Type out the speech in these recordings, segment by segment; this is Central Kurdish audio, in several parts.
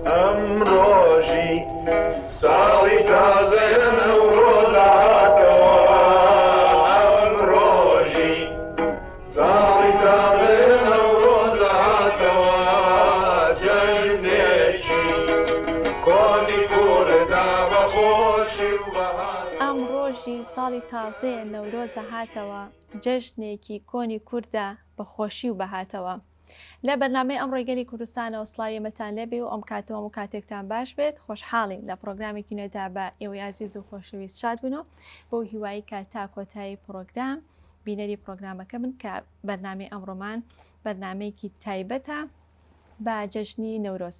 ئەمڕۆژی ساڵی تازەیە نەورۆزاتەوە ئەمڕۆژی ساڵی تازەیە نەورۆزاتەوە جەژنێکی کۆنی کووردا بەخۆشی و بەهار ئەمڕۆژی ساڵی تازەیە نەورۆزە هاتەوە جەژنێکی کۆنی کووردا بەخۆشی و بەهاتەوە. لە بەرنامەی ئەم ڕێگەری کوردستانەوە سڵاویمەتان لێبێ و ئەم کاتەوە و کاتێکتان باش بێت خۆشحاڵی لە پرۆگرامێکی نوێدا بە ئێوەی عزیز و خۆشەویست شاد بوونەوە بۆ هیوایی کە تا کۆتایی پرۆگرام بینەری پرۆگرامەکە من کە بەرنامەی ئەمڕۆمان بەرنمەیەکی تایبەتە بە جەژنی نەورۆز.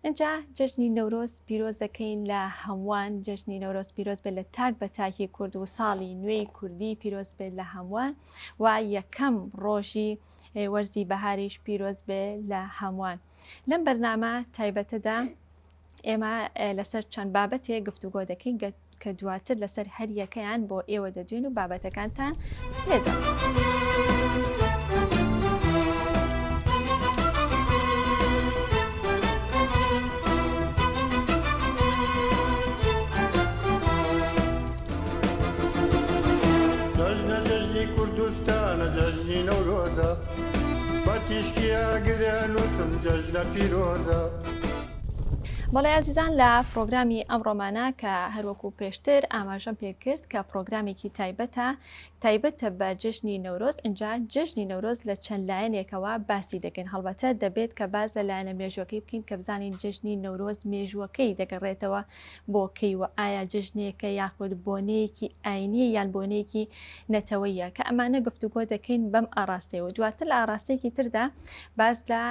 اینجا جەژنی نەورۆز پیرۆز دەکەین لە هەمووان جەژنی نەورۆز پیرۆز بێت لە تاک بە تاکی کورد و ساڵی نوێی کوردی پیرۆز بێت لە هەمووان و یەکەم ڕۆژی وەرزی بەهاریش پیرۆز بێ لە هەمووان. لەم بەرنامە تایبەتەدا ئێمە لەسەر چەند بابەتێک گفتوگۆ دەکەین کە دواتر لەسەر هەر یەکەیان بۆ ئێوە دەدوێن و بابەتەکانتان لێدا. کوردستانە جەژنی نەورۆزە بەتیشکیا گرێن وسم جەژنە پیرۆزە. بەڵێ عزیزان لە پرۆگرامی ئەمڕۆمانە کە هەروەکو پێشتر ئاماژەم پێکرد کە پرۆگرامێکی تایبەتە بە جەژنی نەورۆز. اینجا جەژنی نەورۆز لە چەند لایەنێکەوە باسی دەکەین. هەڵبەتە دەبێت کە باز لە لایەنە مێژوەکەی بکەین کە بزانین جەژنی نەورۆز مێژوەکەی دەگەڕێتەوە بۆ کەی و ئایا جەژنێکە یاخود بۆنەیەکی ئاینیە یان بۆنەیەکی نەتەوەیە کە ئەمانە گفتوگۆ دەکەین بەم ئاراستەیەوە. دواتر لە ئاراستەیەکی تردا باز لە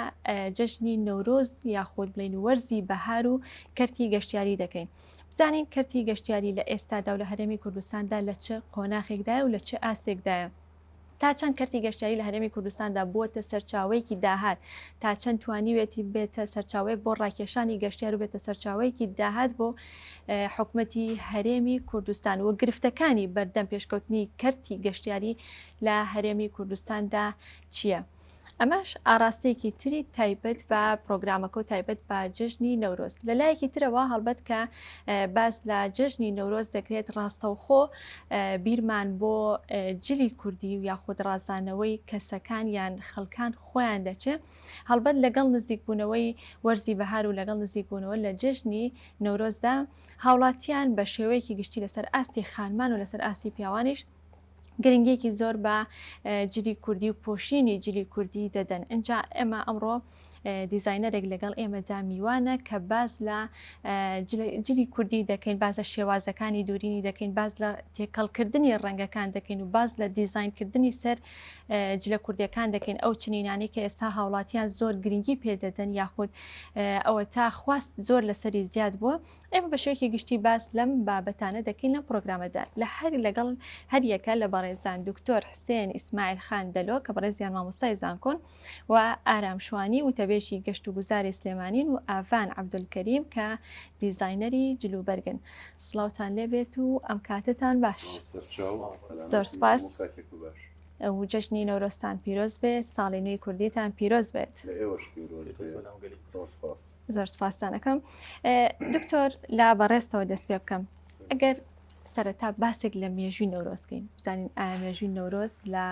جەژنی نەورۆز یاخود بڵین وەرزی بەهار و کەرتی گەشتیاری دەکەین. بزانین کەرتی گەشتیاری لە ئێستادا و لە هەرێمی کوردستاندا لە چه قۆناغێکدایە و لە چه ئاسێکدایە. تا چەند کەرتی گەشتیاری لە هەرێمی کوردستاندا بووەتە سەرچاوەیەکی داهات، تا چەند توانیوێتی بێتە سەرچاوەیەک بۆ ڕاکێشانی گەشتیار و بێتە سەرچاوەیەکی داهات بۆ حکوومەتی هەرێمی کوردستان و گرفتەکانی بەردەم پێشکەوتنی کەرتی گەشتیاری لە هەرێمی کوردستاندا چییە؟ ئەمەش ئاراستەیەکی تری تایبەت بە پرۆگرامەکە و تایبەت بە جەژنی نەورۆز. لە لایەکی ترەوە هەڵبەت کە باس لە جەژنی نەورۆز دەکرێت ڕاستەوخۆ بیرمان بۆ جلی کوردی و یاخود ڕازانەوەی کەسەکان یان خەڵکان خۆیان دەچێت. هەڵبەت لەگەڵ نزیکبوونەوەی وەرزی بەهار و لەگەڵ نزیکبوونەوە لە جەژنی نەورۆزدا هاوڵاتیان بە شێوەیەکی گشتی لەسەر ئاستی خانمان و لەسەر ئاستی پیاوانیش گرنگێکی زۆر بە جلی کوردی و پۆشینی جلی کوردی دەدەن. اینجا ئێمە ئەمڕۆ دیزاینەرێک لەگەڵ ئێمەدا میوانە کە باز لە جلی کوردی دەکەین، باز لە شێوازەکانی دوورینی دەکەین، باز لە تێکەڵکردنی ڕەنگەکان دەکەین و باز لە دیزاینکردنی سەر جلە کوردیەکان دەکەین. ئەو چنینانی کە ئێستا هاوڵاتیان زۆر گرنگی پێدەدەن یاخود ئەوە تا خواست زۆر لەسەری زیاد بووە. ئێمە بە شێوەیەکی گشتی باز لەم بابەتانە دەکەین لە پرۆگرامەدا لە لەگەڵ هەر یەکە لە بەڕێزان دکتۆر حسێن ئیسماعیل خان دەلۆ کە بەڕێزیان مامۆستای زانکۆن و ئارام شوانی و تەبێشی گەشت و گوزاری سلێمانین و ئاڤان عەبدولکەریم کە دیزاینەری جلوبەرگن. سڵاوتان لێبێت و ئەم کاتتان باش. زۆر سپاس و جەژنی نەورۆزتان پیرۆز بێت، ساڵی نوێی کوردیتان پیرۆز بێت. زۆر سپاسانەکەم. دکتۆر لا بەڕێستەوە دەست پێ بکەم، ئەگەر سەرەتا باسێک لە مێژووی نەورۆزکەین، بزانین ئایا مێژووی نەورۆز لە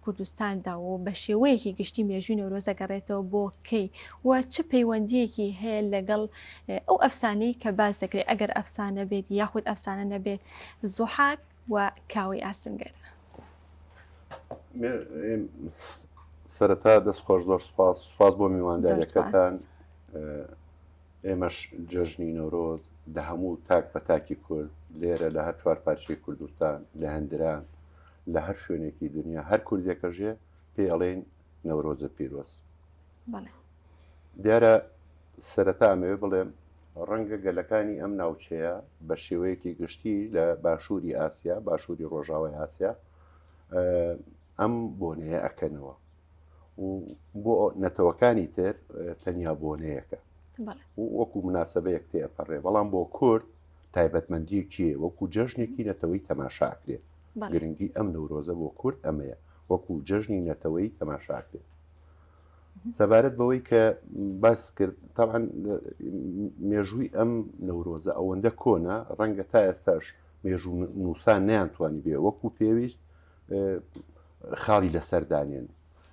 کوردستاندا و بە شێوەیەکی گشتی مێژووی نەورۆز دەگەڕێتەوە بۆ کەی و چ پەیوەندیەکی هەیە لەگەڵ ئەو ئەفسانەی کە باز دەکرێت ئەگەر ئەفسانە بێت یاخود ئەفسانە نەبێت، زوحاک و کاوی ئاسنگەر. سەرەتا دەستخۆش زۆر سپاس بۆ میوانداریەکەتان. ئێمەش جەژنی نەورۆز لە هەموو تاک بە تاکی کورد لێرە لە هەر چوار پارچەی کوردستان لە هەندران لە هەر شوێنێکی دنیا هەر کوردێکەژێ پێی ئەڵێن نەورۆزە پیرۆز. دیارە سەرەتا ئەمەوێ بڵێم ڕەنگە گەلەکانی ئەم ناوچەیە بە شێوەیەکی گشتی لە باشووری ئاسیا باشووری ڕۆژاوای ئاسیا ئەم بۆنەیە ئەکەنەوە و بۆ نەتەوەکانی تر تەنیا بۆنەیەەکە وەکو مناسبەیەک تێپەڕێ، بەڵام بۆ کورد تایبەتمەندیەکیە وەکو جەژنێکی نەتەوەی تەماشاکرێت. گرنگی ئەم نەورۆزە بۆ کورد ئەمەیە وەکو جەژنی نەتەوەی تەماشاکرێت. سەبارەت بەوەی کە باس کرد تاوان مێژووی ئەم نەورۆزە ئەوەندە کۆنا ڕەنگە تا ئێستاش مێژوو نووسان نەیانتوانی بێ وەکو پێویست خاڵی لەسەردانێن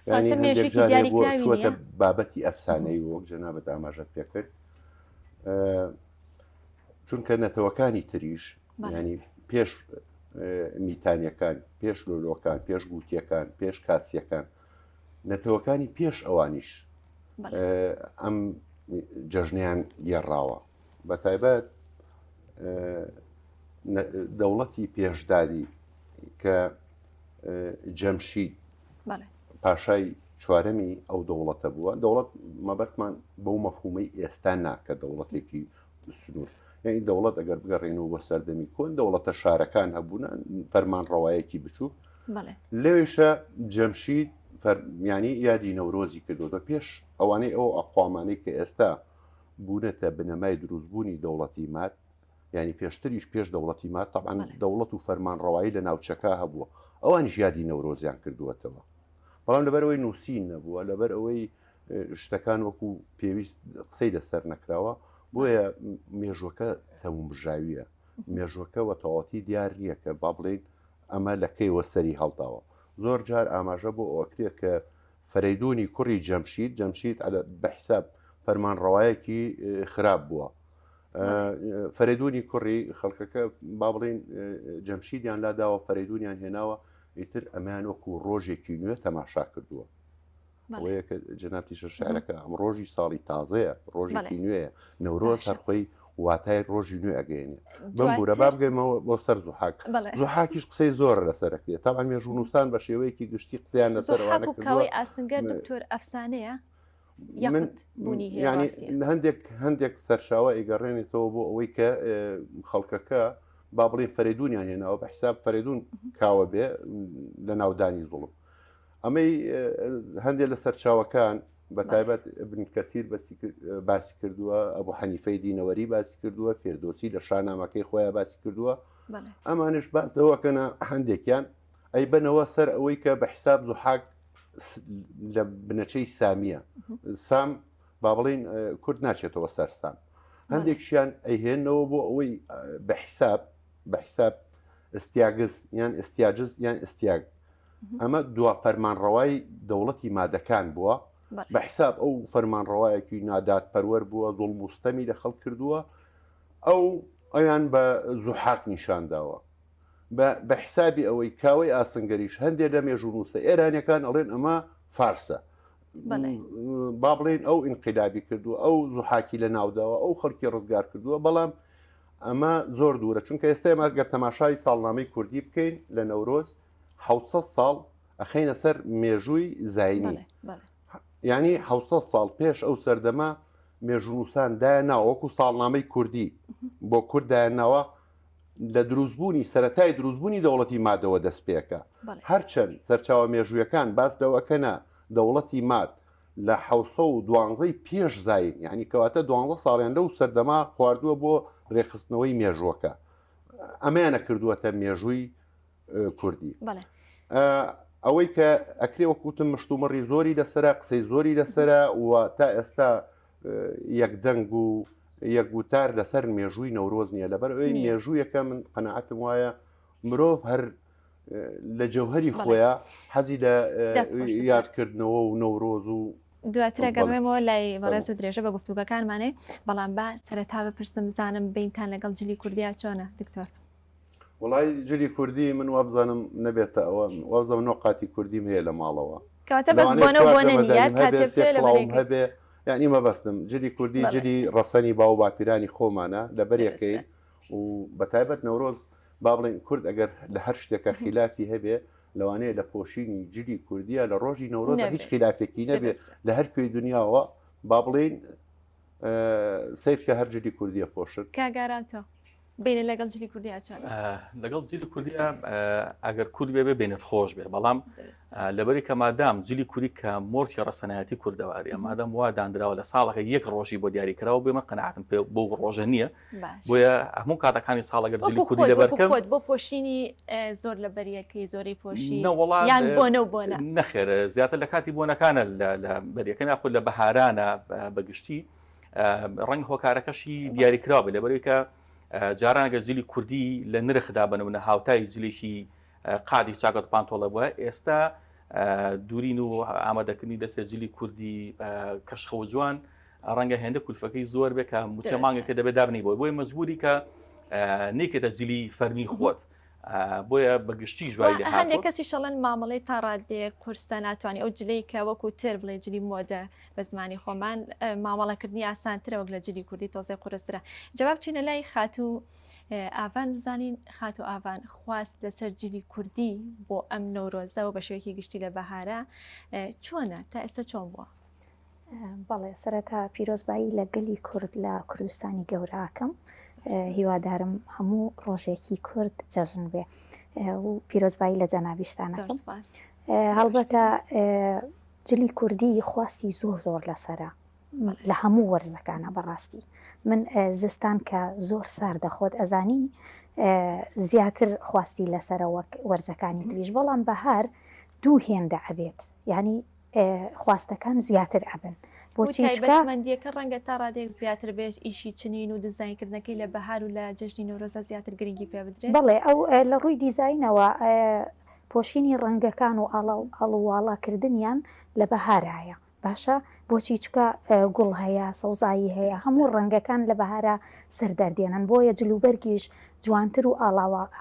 ینی هەندێک جارێ بۆ چوەتە بابەتی ئەفسانەی وەک جەنابەت ئاماژەت پێ کرد چونکە نەتەوەکانی تریش ینی پێش میتانیەکان پێش لۆلۆکان پێش گوتیەکان پێش کاچیەکان نەتەوەکانی پێش ئەوانیش ئەم جەژنیان گێڕاوە بە تایبەت دەوڵەتی پێشدادی کە جەمشید پاشای چوارەمی ئەو دەوڵەتە بووە دەوڵەت مەبەستمان بەو مەفهومەی ئێستا ناکە دەوڵەتێکی سنوور یعنی دەوڵەت ئەگەر بگەڕێنەوە بۆ سەردەمی کۆن دەوڵەتە شارەکان هەبوون فەرمان ڕەوایەکی بچوو لەوێشە جەمشید ینی یادی نەورۆزی کردوەوە پێش ئەوانەی ئەو ئەقوامانەی کە ئێستا بوونەتە بنەمای دروستبوونی دەوڵەتی مات ینی پێشتریش پێش دەوڵەتی مات تاعاان دەوڵەت و فەرمان ڕەوایی لە ناوچەکە هەبووە ئەوانیش یادی نەورۆزیان کردووەتەوە بەڵام لەبەر ئەوەی نووسین نەبووە لەبەر ئەوەی شتەکان وەکو پێویست قسەی لەسەر نەکراوە بۆیە مێژوەکە تەمومژاویە مێژوەکەوە تەواتی دیار نییە کە با بڵێن ئەمە لەکەیوە سەری هەڵداوە زۆر جار ئاماژە بۆ ئەوکرێت کە فەرەیدونی کوڕی جەمشید بە حساب فەرمان ڕەوایەکی خراپ بووە فەرەیدونی کوڕی خەڵکەکە با بڵێن جەمشیدیان لاداوە فەرەیدونیان هێناوە ئیتر ئەمان وەکو ڕۆژێکی نوێ تەماشا کردووە ئەوەیە کە جەنابی شەعرەکە ئەم ڕۆژی ساڵی تازەیە ڕۆژێکی نوێیە نەورۆز هەرخۆی واتای ڕۆژی نوێ ئەگەێنێ بم بوورە با بگەیمەوە بۆ سەر زوحاک زوحاکیش قسەی زۆر لەسەرەکرێت تاوان مێژوو نووسان بە شێوەیەکی گشتی قسەیان لەسەرەوانە کردووە ئاسنگەر دکتۆر ئەفسانەیە هەندێک سەرشاوە ئیگەڕێنێتەوە بۆ ئەوەی کە خەڵکەکە با بڵێن فەرەیدونیان هێناوە بە حساب فەرەیدون کاوە بێ لە ناودانی زوڵم ئەمەی هەندێک لە سەرچاوەکان بە تایبەت ابن کەسیر باسی کردووە ئەبوو حەنیفەی دینەوەری باسی کردووە فێردۆسی لە شاهنامەکەی خۆیان باسی کردووە ئەمانش باس دەوەکەنە هەندێکیان ئەی بنەوە سەر ئەوەی کە بە حساب زوحاک لە بنەچەی سامیە سام با بڵێن کورد ناچێتەوە سەر سام هەندێکشیان ئەیهێنەوە بۆ ئەوەی بە حساب ئستیاگز یان ئستیاجز یان ئستیاگ ئەمە دوا فەرمانڕەوای دەوڵەتی مادەکان بووە بە حساب ئەو فەرمانڕەوایەکی نادات پەروەەر بووە دڵموستەمی لە خەڵک کردووە ئەویان بە زوحاک نیشانداوە بە حسابی ئەوەی کاوەی ئاسنگەریش هەندێک لە مێژوو نووسە ئێرانیەکان ئەڵێن ئەمە فارسە با بڵێن ئەو ئینقلابی کردووە ئەو زوحاکی لە ناوداوە ئەو خەڵکی ڕزگار کردووە بەڵام ئەمە زۆر دوورە چونکە ئێستا ئێمە گەر تەماشای ساڵنامەی کوردی بکەین لە نەورۆز 700 ساڵ ئەخەینە سەر مێژووی زاینی ینی 700 ساڵ پێش ئەو سەردەما مێژوونووسان دایاناوە وەکو ساڵنامەی کوردی بۆ کورد دایاناوە لە دروستبوونی سەرەتای دروستبوونی دەوڵەتی مادەوە دەست پێەکە هەرچەند سەرچاوە مێژوویەکان باس لەوەکەنە دەوڵەتی ماد لە 12 پێش زاین یعنی کەواتە 12 ساڵیان لەو سەردەما خواردووە بۆ ڕێخستنەوەی مێژووەکە ئەمەیانە کردووەتە مێژووی کوردی ئەوەی کە ئەکرێ وەکوتم مشتومەڕی زۆری لەسرە قسەی زۆری لەسرە و تا ئێستا یەکدەنگ و یەکگوتار لەسەر مێژووی نەورۆز نییە لەبەر ئەوەی مێژوویەکە من قەنەعەتم وایە مرۆڤ هەر لە جەوهەری خۆیان حەزی لە یادکردنەوە و نەورۆز و دواترە گەڕێمەوە لای بەڕێز و درێژە بە گفتوگەکانمانێ بەڵام با سەرەتا بپرسم بزانم بینتان لەگەڵ جلی کوردیا چۆنە دکتۆر وڵای جلی کوردی من وا بزانم نەبێتە ئەوە وازم نۆقاتی کوردیم هەیە لە ماڵەوە کەواتە بەس بۆنەوە بۆ نەنیات کاتێ هەبێ یعنی مەبەستم جلی کوردی جلی ڕەسەنی باو باپیرانی خۆمانە لە بەرەکەی و بەتایبەت نەورۆز با بڵێن کورد ئەگەر لە هەر شتێکە خلافی هەبێ لەوانەیە لە پۆشینی جلی کوردیە لە ڕۆژی نەورۆز هیچ خلافێکی نەبێت لە هەر کوێی دنیاوە با بڵێن سید کە هەر جلی کوردیە پۆشت کاگارانتۆ بینە لەگەڵ جلی کوردی چۆن لەگەڵ جلی کوردیە ئەگەر کورد بێ بێنێت خۆش بێ بەڵام لەبەری کە مادام جلی کوردی کە مۆرتی ڕەسەنایەتی کوردەواری مادام وا دانراوە لە ساڵەکە یەک ڕۆژی بۆ دیاریکراوە بێمە قەناعەتم پێ بۆ ڕۆژە نییە بۆیە هەموو کاتەکانی ساڵەگەر جلی کوردی لەبەرکەم بۆ پۆشینی زۆر لە بەریەکەی زۆری پۆشی یان بۆنە و بۆنە نەخێر زیاتر لە کاتی بۆنەکانە لە بەریەکەی ناخۆ لە بەهارانە بەگشتی ڕەنگ هۆکارەکەشی دیاریکراوە بێ لەبەرەوەی کە جارانگە جلی کوردی لە نرخدا بنەونە هاوتای جلێکی قادی چاکەت پانتۆڵە بووە ئێستا دوورین و ئامادەکردنی دەستێ جلی کوردی کەشخەوە جوان ڕەنگە هێندە کولفەکەی زۆر بێ کە موچە مانگەکە دەبێت دابنی بۆی مەجبوری کە نێکێتە جلی فەرمی خۆت بۆیە بەگشتی ژوای لە هەندێک کەسی شەڵەن مامەڵەی تا ڕادێ کورسە ناتوانانی ئەو جلەی کە وەکو تر بڵێ جلی مۆدە بە زمانی خۆمان مامەڵەکردنی ئاسانترە وەک لە جلی کوردی تۆزێ قورسرە جواب چینە لای خاتوو ئاوان بزانین خاتو ئاوان خواست لەسەر جلی کوردی بۆ ئەم نۆرۆزە و بە شێوەیەکی گشتی لە بەهارە چۆنە تا ئێستا چۆن بووە؟ بەڵێ سەرەتا پیرۆزبایی لە گەلی کورد لە کوردستانی گەوراکەم هیوادارم هەموو ڕۆژێکی کورد جەژن بێ و پیرۆزبایی لە جەنابیشتانەکەم هەڵبەتە جلی کوردی خواستی زۆر لەسرە لە هەموو وەرزەکانە بەڕاستی من زستان کە زۆر سار دەخۆت ئەزانی زیاتر خواستی لەسرە وەک وەرزەکانی تریش بەڵام بەهار دوو هێندە ئەبێت یعنی خواستەکان زیاتر ئەبن بۆچیمەندیەکە ڕەنگە تا ڕادێک زیاتر بێش ئیشی چنین و دیزاینکردنەکەی لە بەهار و لە جژنی نۆرۆزە زیاتر گرنگی پێ بدرێت بڵێ ئەو لە ڕووی دیزاینەوە پۆشینی ڕەنگەکان و هەڵوواڵاکردنیان لە بەهارایە باشە بۆچی چکە گوڵ هەیە سەوزایی هەیە هەموو ڕەنگەکان لە بەهارە سەردەردێنن بۆیە جلوبەرگیش جوانتر و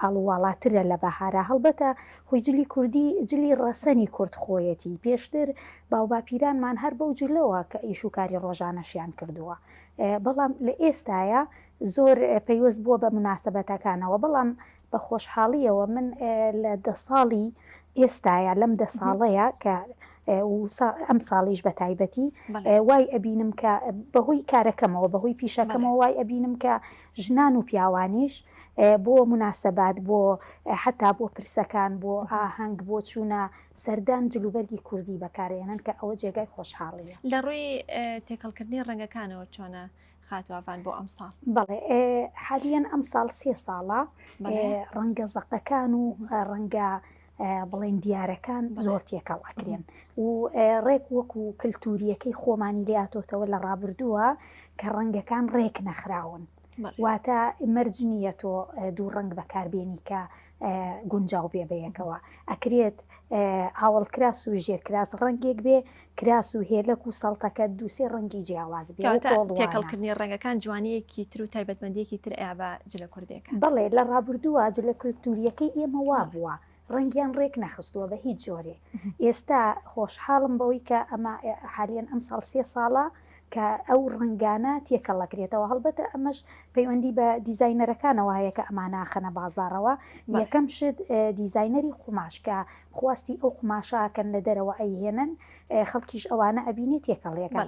ئاڵوواڵاترە لە بەهارە هەڵبەتە خۆی جلی کوردی جلی ڕەسەنی کورد خۆیەتی پێشتر باوباپیرانمان هەر بەو جلەوە کە ئیش و کاری ڕۆژانەشیان کردووە بەڵام لە ئێستاە زۆر پەیوەست بووە بە مناسبەتەکانەوە بەڵام بە خۆشحاڵیەوە من لە دە ساڵی ئێستاە لەم دە ساڵەیە کە ئەم ساڵیش بە تایبەتی وای ئەبینم کە بەهۆی کارەکەمەوە بەهۆی پیشەکەمەوە وای ئەبینم کە ژنان و پیاوانیش بۆ مناسبات بۆ حتا بۆ پرسەکان بۆ ئاهەنگ بۆ چوونە سەردان جلوبەرگی کوردی بەکارێنن کە ئەوە جێگای خۆشحاڵیە لە ڕووی تێکەڵکردنی ڕەنگەکانەوە چۆنە خاتووان بۆ ئەم ساڵ بەڵێ حالیان ئەم ساڵ 3 ساڵە ڕەنگە زەقەکان و ڕەنگە بڵێن دیارەکان زۆر تێکەڵ ئەکرێن و ڕێک وەکو کللتوریەکەی خۆمانی لاتۆتەوە لە ڕابردووە کە ڕەنگەکان ڕێک نەخراون واتە مەرجنیە تۆ دوو ڕنگ بەکاربیێنی کە گونجاو بێ بەیەکەوە ئەکرێت هاوڵکراس و ژێرکراس ڕەنگێک بێ کراس و هێلک و سەڵتەکە دووسێ ڕەنگی جیاواز بێ تێکەڵکردنی ڕەنگەکان جوانەیەکی تر و تایبەتمەندیەکی تر ئابە جلە کوردەکە بڵێ لە ڕابردووە جلە کللتوریەکەی ئێمە وا بووە ڕەنگیان ڕێک نەخستووە بە هیچ جۆرێ ئێستا خۆشحاڵم بەوەی کە ئەمە حالیان ئەم ساڵ 3 ساڵە کە ئەو ڕنگانە تێکەڵەکرێتەوە هەڵبەتە ئەمەش پەیوەندی بە دیزاینەرەکانەوە هەیە کە ئەماناخەنە بازارەوە یەکەم شت دیزاینەری قوماش کە خواستی ئەو قماشاکەن لە دەرەوە ئەیهێنن خەڵکیش ئەوانە ئەبینێت تێکەڵیەکە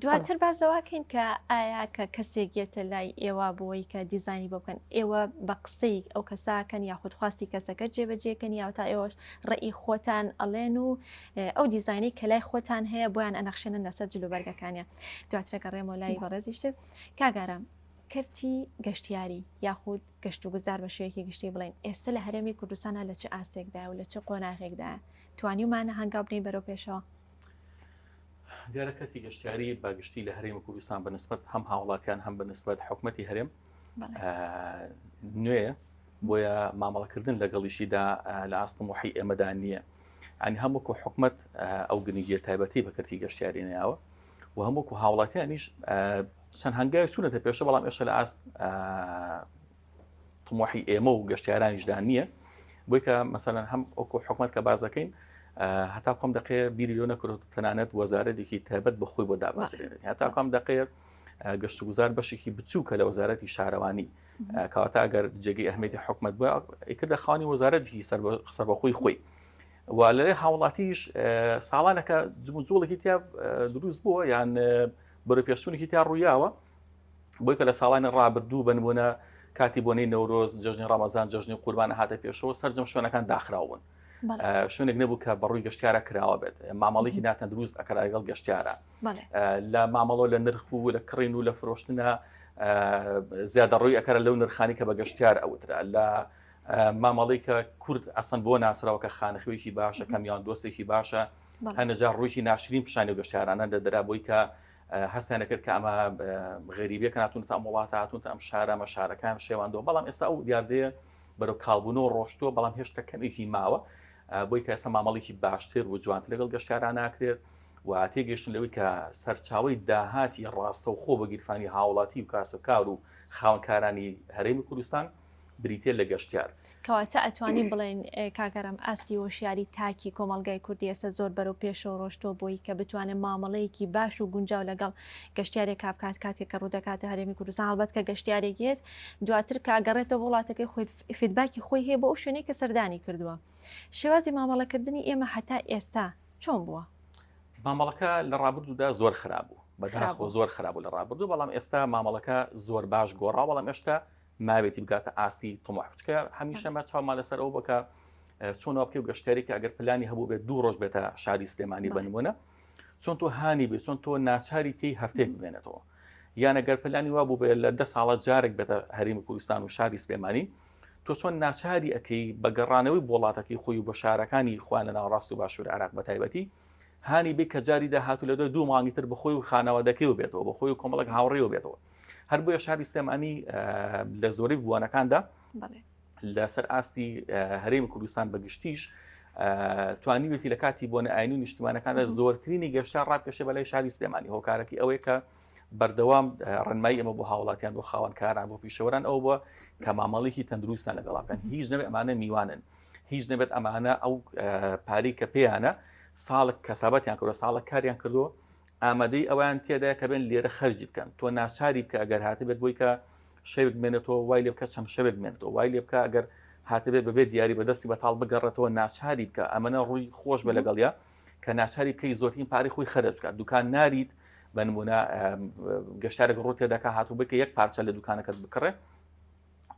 دواتر بازەواکەین کە ئایا کە کەسێک گێتە لای ئێوە بۆی کە دیزانی بۆ بکەن ئێوە بە قسەی ئەو کەساکەن یاخود خواستی کەسەکە جێبەجێکەن یا تا ئێوەش ڕێی خۆتان ئەڵێن و ئەو دیزانی کە لای خۆتان هەیە بۆیان ئەنەخشێنن لەسەر جلوبەرگەکانیان دواترەکە ڕێمە لای بەڕێزیشتر کاگارم کەرتی گەشتیاری یاخود گەشت و گوزار بە شوەیەکی گشتی بڵێن ئێستا لە هەرێمی کوردستانە لە چه ئاسێکدا و لە چه قۆناغێکدا توانیمانە هەنگاو بنین بەرەو پێشەوە دیارەکەتی گەشتیاری باگشتی لە هەرێمی کوردستان بەنسبەت هەم هاوڵاتیان هەم بەنسبەت حکوومەتی هەرێم نوێ بۆیە مامەڵەکردن لەگەڵیشیدا لە ئاستەمۆحی ئێمەدا نییە ئەنی هەمووکو حکوومەت ئەو گنیگیە تایبەتی بە کەرتی گەشتیاری نەیاوە و هەمووکو هاوڵاتیانیش چەند هەنگای چوونەتە پێشە بەڵام ئێشە لە ئاست تمۆحی ئێمە و گەشتیارانیشدا نییە بۆی کە مەسەلەن هەم ئەوکو حکوومەت کە بازەکەین هەتا کۆم دقەیە بیری لۆ نەکرد تەنانەت وەزارەتێکی تایبەت بەخۆی بۆ دابەزێنێت هەتا کۆم دقەیە گەشت و گوزار بەشێکی بچووکە لە وەزارەتی شارەوانی کەواتە ئەگەر جێگەی ئەهمیەتی حکوومەت بووە ئیکردە خاوەنی وەزارەتی سەربەخۆی خۆی و لەرێ هاوڵاتیش ساڵانەکە جوڵێکی تیا دروست بووە یان بەرە پێشچوونێکی تا ڕوویاوە بۆی کە لە ساڵانی ڕابردوو بنبوونە کاتی بۆنەی نەورۆز جژنی ڕەمەزان جژنی قوربانە هاتە پێشەوە سەرجەم شوێنەکان داخراون شوێنێک نەبوو کە بەڕووی گەشتیارە کراوە بێت مامەڵێکی ناتەن دروست ئەکرا لەگەڵ گەشتیارە لە مامەڵۆ لە نرخ و لە کڕین و لە فرۆشتنە زیادە ڕووی ئەکەرە لەو نرخانی کە بە گەشتیار ئەوترا لە مامەڵی کە کورد ئەسەن بۆ ناسراوە کە خانەخوێکی باشە کەمیان دۆستێکی باشە هەنەجار ڕوویکی ناشرین پیشانی و گەشتیارانە دەدرا بۆی کە هەستیانە کرد کە ئەمە غێریبیەکە ناتونێت ئەم وڵاتە هاتوونتە ئەم شارە شارەکان شێواندەوە بەڵام ئێستا ئەو دیاردەیە بەرەو کاڵبوونەوە ڕۆشتووە بەڵام هێشتا کەمێکی ماوە بۆی کە ئێستا مامەڵێکی باشتر و جوانتر لەگەڵ گەشتیاران ناکرێت و تێگەشتن لەوەی کە سەرچاوەی داهاتی ڕاستەوخۆ بە گیرفانی هاوڵاتی و کاسبکار و خاوەنکارانی هەرێمی کوردستان بریتێ لە گەشتیار کەواتە ئەتوانین بڵێن کاگەرم ئاستی وەشیاری تاکی کۆمەلگای کوردی ئێستا زۆر بەرەو پێشەوە ڕۆشتۆ بۆی کە بتوانێت مامەڵەیەکی باش و گونجاو لەگەڵ گەشتیارێک کابکات کاتێک کە ڕوودەکاتە هەرێمی کوردستان هەڵبەت کە گەشتیارێکێت دواتر کاگەڕێتەوە وڵاتەکەی خۆی فیدباکی خۆی هەیە بۆ ئەو شوێنەی کە سەردانی کردووە شێوازی مامەڵەکردنی ئێمە هەتا ئێستا چۆن بووە؟ مامەڵەکە لە ڕابردوودا زۆر خراپ بوو بەداخۆ زۆر خراپ بوو لە ڕابردوو بەڵام ئێستا مامەڵەکە زۆر باش گۆڕا بەڵام هێشتا ماوێتی بگاتە ئاستی تۆماح بچکە هەمیشە مە چاومان لەسەر ئەو بکە چۆنەوە بکە و گەشتێکی ئەگەر پلانی هەبوو بێت 2 ڕۆژ بێتە شاری سلێمانی بنمونە چۆن تۆ هانی بێت چۆن تۆ ناچاری کەی هەفتێک ببێنێتەوە یان ئەگەر پلانی وا بوو بێت لە 10 ساڵە جارێک بێتە هەرێمی کوردستان و شاری سلێمانی تۆ چۆن ناچاری ئەەکەی بە گەڕانەوەی وڵاتەکەی خۆی و بە شارەکانی خوان لە ناوەڕاست و باشوور عێراق بە تایبەتی هانی بێ کە جاری داهاتوو لە 2 مانگی تر بەخۆی و خانەوادەکەی و بێتەوە بەخۆی و کۆمەڵک هاوڕێەوە بێتەوە هەر بۆیە شاری سلێمانی لە زۆرەی بوانەکاندا لەسەر ئاستی هەرێمی کوردستان بەگشتیش توانیوێتی لە کاتی بۆنە ئاینی و نیشتیمانەکاندا زۆرترینی گەشتیار ڕابکەشێ بەلای شاری سلێمانی هۆکارێکی ئەوەیە کە بەردەوام ڕێنمایی ئەمە بۆ هاوڵاتیان بۆ خاوەنکاران بۆ پیشەوەران ئەو بە کە مامەڵێکی تەندروستان لەگەڵاکەن هیچ نەبێت ئەمانە میوانن هیچ نەبێت ئەمانە ئەو پارەی کە پێیانە ساڵک کەسابەتیان کردووە ساڵک کاریان کردووە ئامادەی ئەویان تێدایە کە بێن لێرە خەرجی بکەن تۆ ناچاری بکە ئەگەر هاتبێت بۆی کە شەوێک بمێنێتەوە وای لێ بکە چەند شەوێک بمێنێتەوە وای لێ بکە ئەگەر هاتبێت بەبێت دیاری بەدەستی بەتاڵ بگەڕێتەوە ناچاری بکە ئەمەنە ڕووی خۆش بە لەگەڵیا کە ناچاری بکەی زۆرترین پارەی خۆی خەرج بکات دوکان ناریت بە نمونە گەشتارێک ڕوو تێدەکە هاتوو بکە یەک پارچە لە دوکانەکەت بکڕێ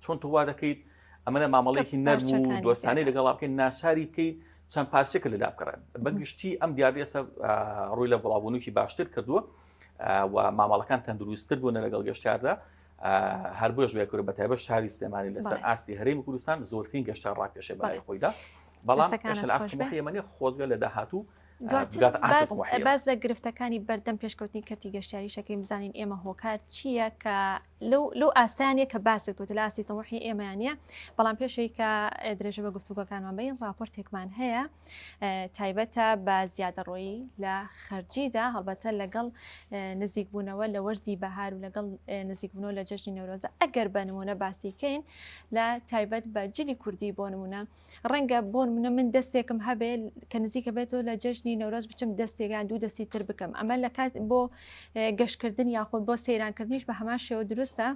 چۆن تو وا دەکەیت ئەمەنە مامەڵێکی نەرم و دۆستانەی لەگەڵا بکەین ناچاری بکەیت چەند پارچێکە لەدا بکڕێن بەگشتی ئەم دیاردێسە ڕووی لە بڵاوبوونێکی باشتر کردووە و مامەڵەکان تەندروستتر بوون لەگەڵ گەشتیاردا هەر بۆ ژێ کرد بەتایبەت شاری سلێمانی لەسەر ئاستی هەرێمی کوردستان زۆرترین گەشتیار ڕاکێشێ بەلای خۆیدا بەڵام لە ئاستی مەخیەمەنی خۆزگە لە داهاتوو باز لە گرفتەکانی بەردەم پێشکەوتنی کەرتی گەشتیاری شەکەی بزانین ئێمە هۆکار چییە کە لەو ئاستانیە کە باست بوو لە ئاستی تەمۆحی ئێمەیانە بەڵام پێشەوەی کە درێژە بە گفتوگەکانمان بین ڕاپۆرتێکمان هەیە تایبەتە بە زیادەڕۆیی لە خەرجیدا هەڵبەتە لەگەڵ نزیکبوونەوە لە وەرزی بەهار و لەگەڵ نزیکبوونەوە لە جەژنی نەورۆزە ئەگەر بە نمونە باسیکەین لە تایبەت بە جلی کوردی بۆ نمونە ڕەنگە بۆ نمونە من دەستێکم هەبێ کە نزیکە بێتەوە لە جەژنی نەورۆز بچم دەستێکان 2 دەستی تر بکەم ئەمە لە کات بۆ گەشتکردن یاخۆ بۆ سەیرانکردنیش بە هەمان شێوە دروستە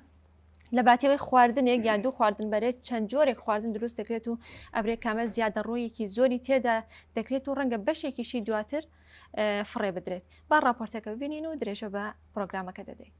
لە باتیەوەی خواردنێک یان 2 خواردن بەرێت چەند جۆرێک خواردن دروست دەکرێت و ئەبرێ کامە زیادە ڕۆیەکی زۆری تێدا دەکرێت و ڕەنگە بەشێکیشی دواتر فڕێ بدرێت با راپۆرتەکە ببینین و درێژە بە پرۆگرامەکە دەدەین.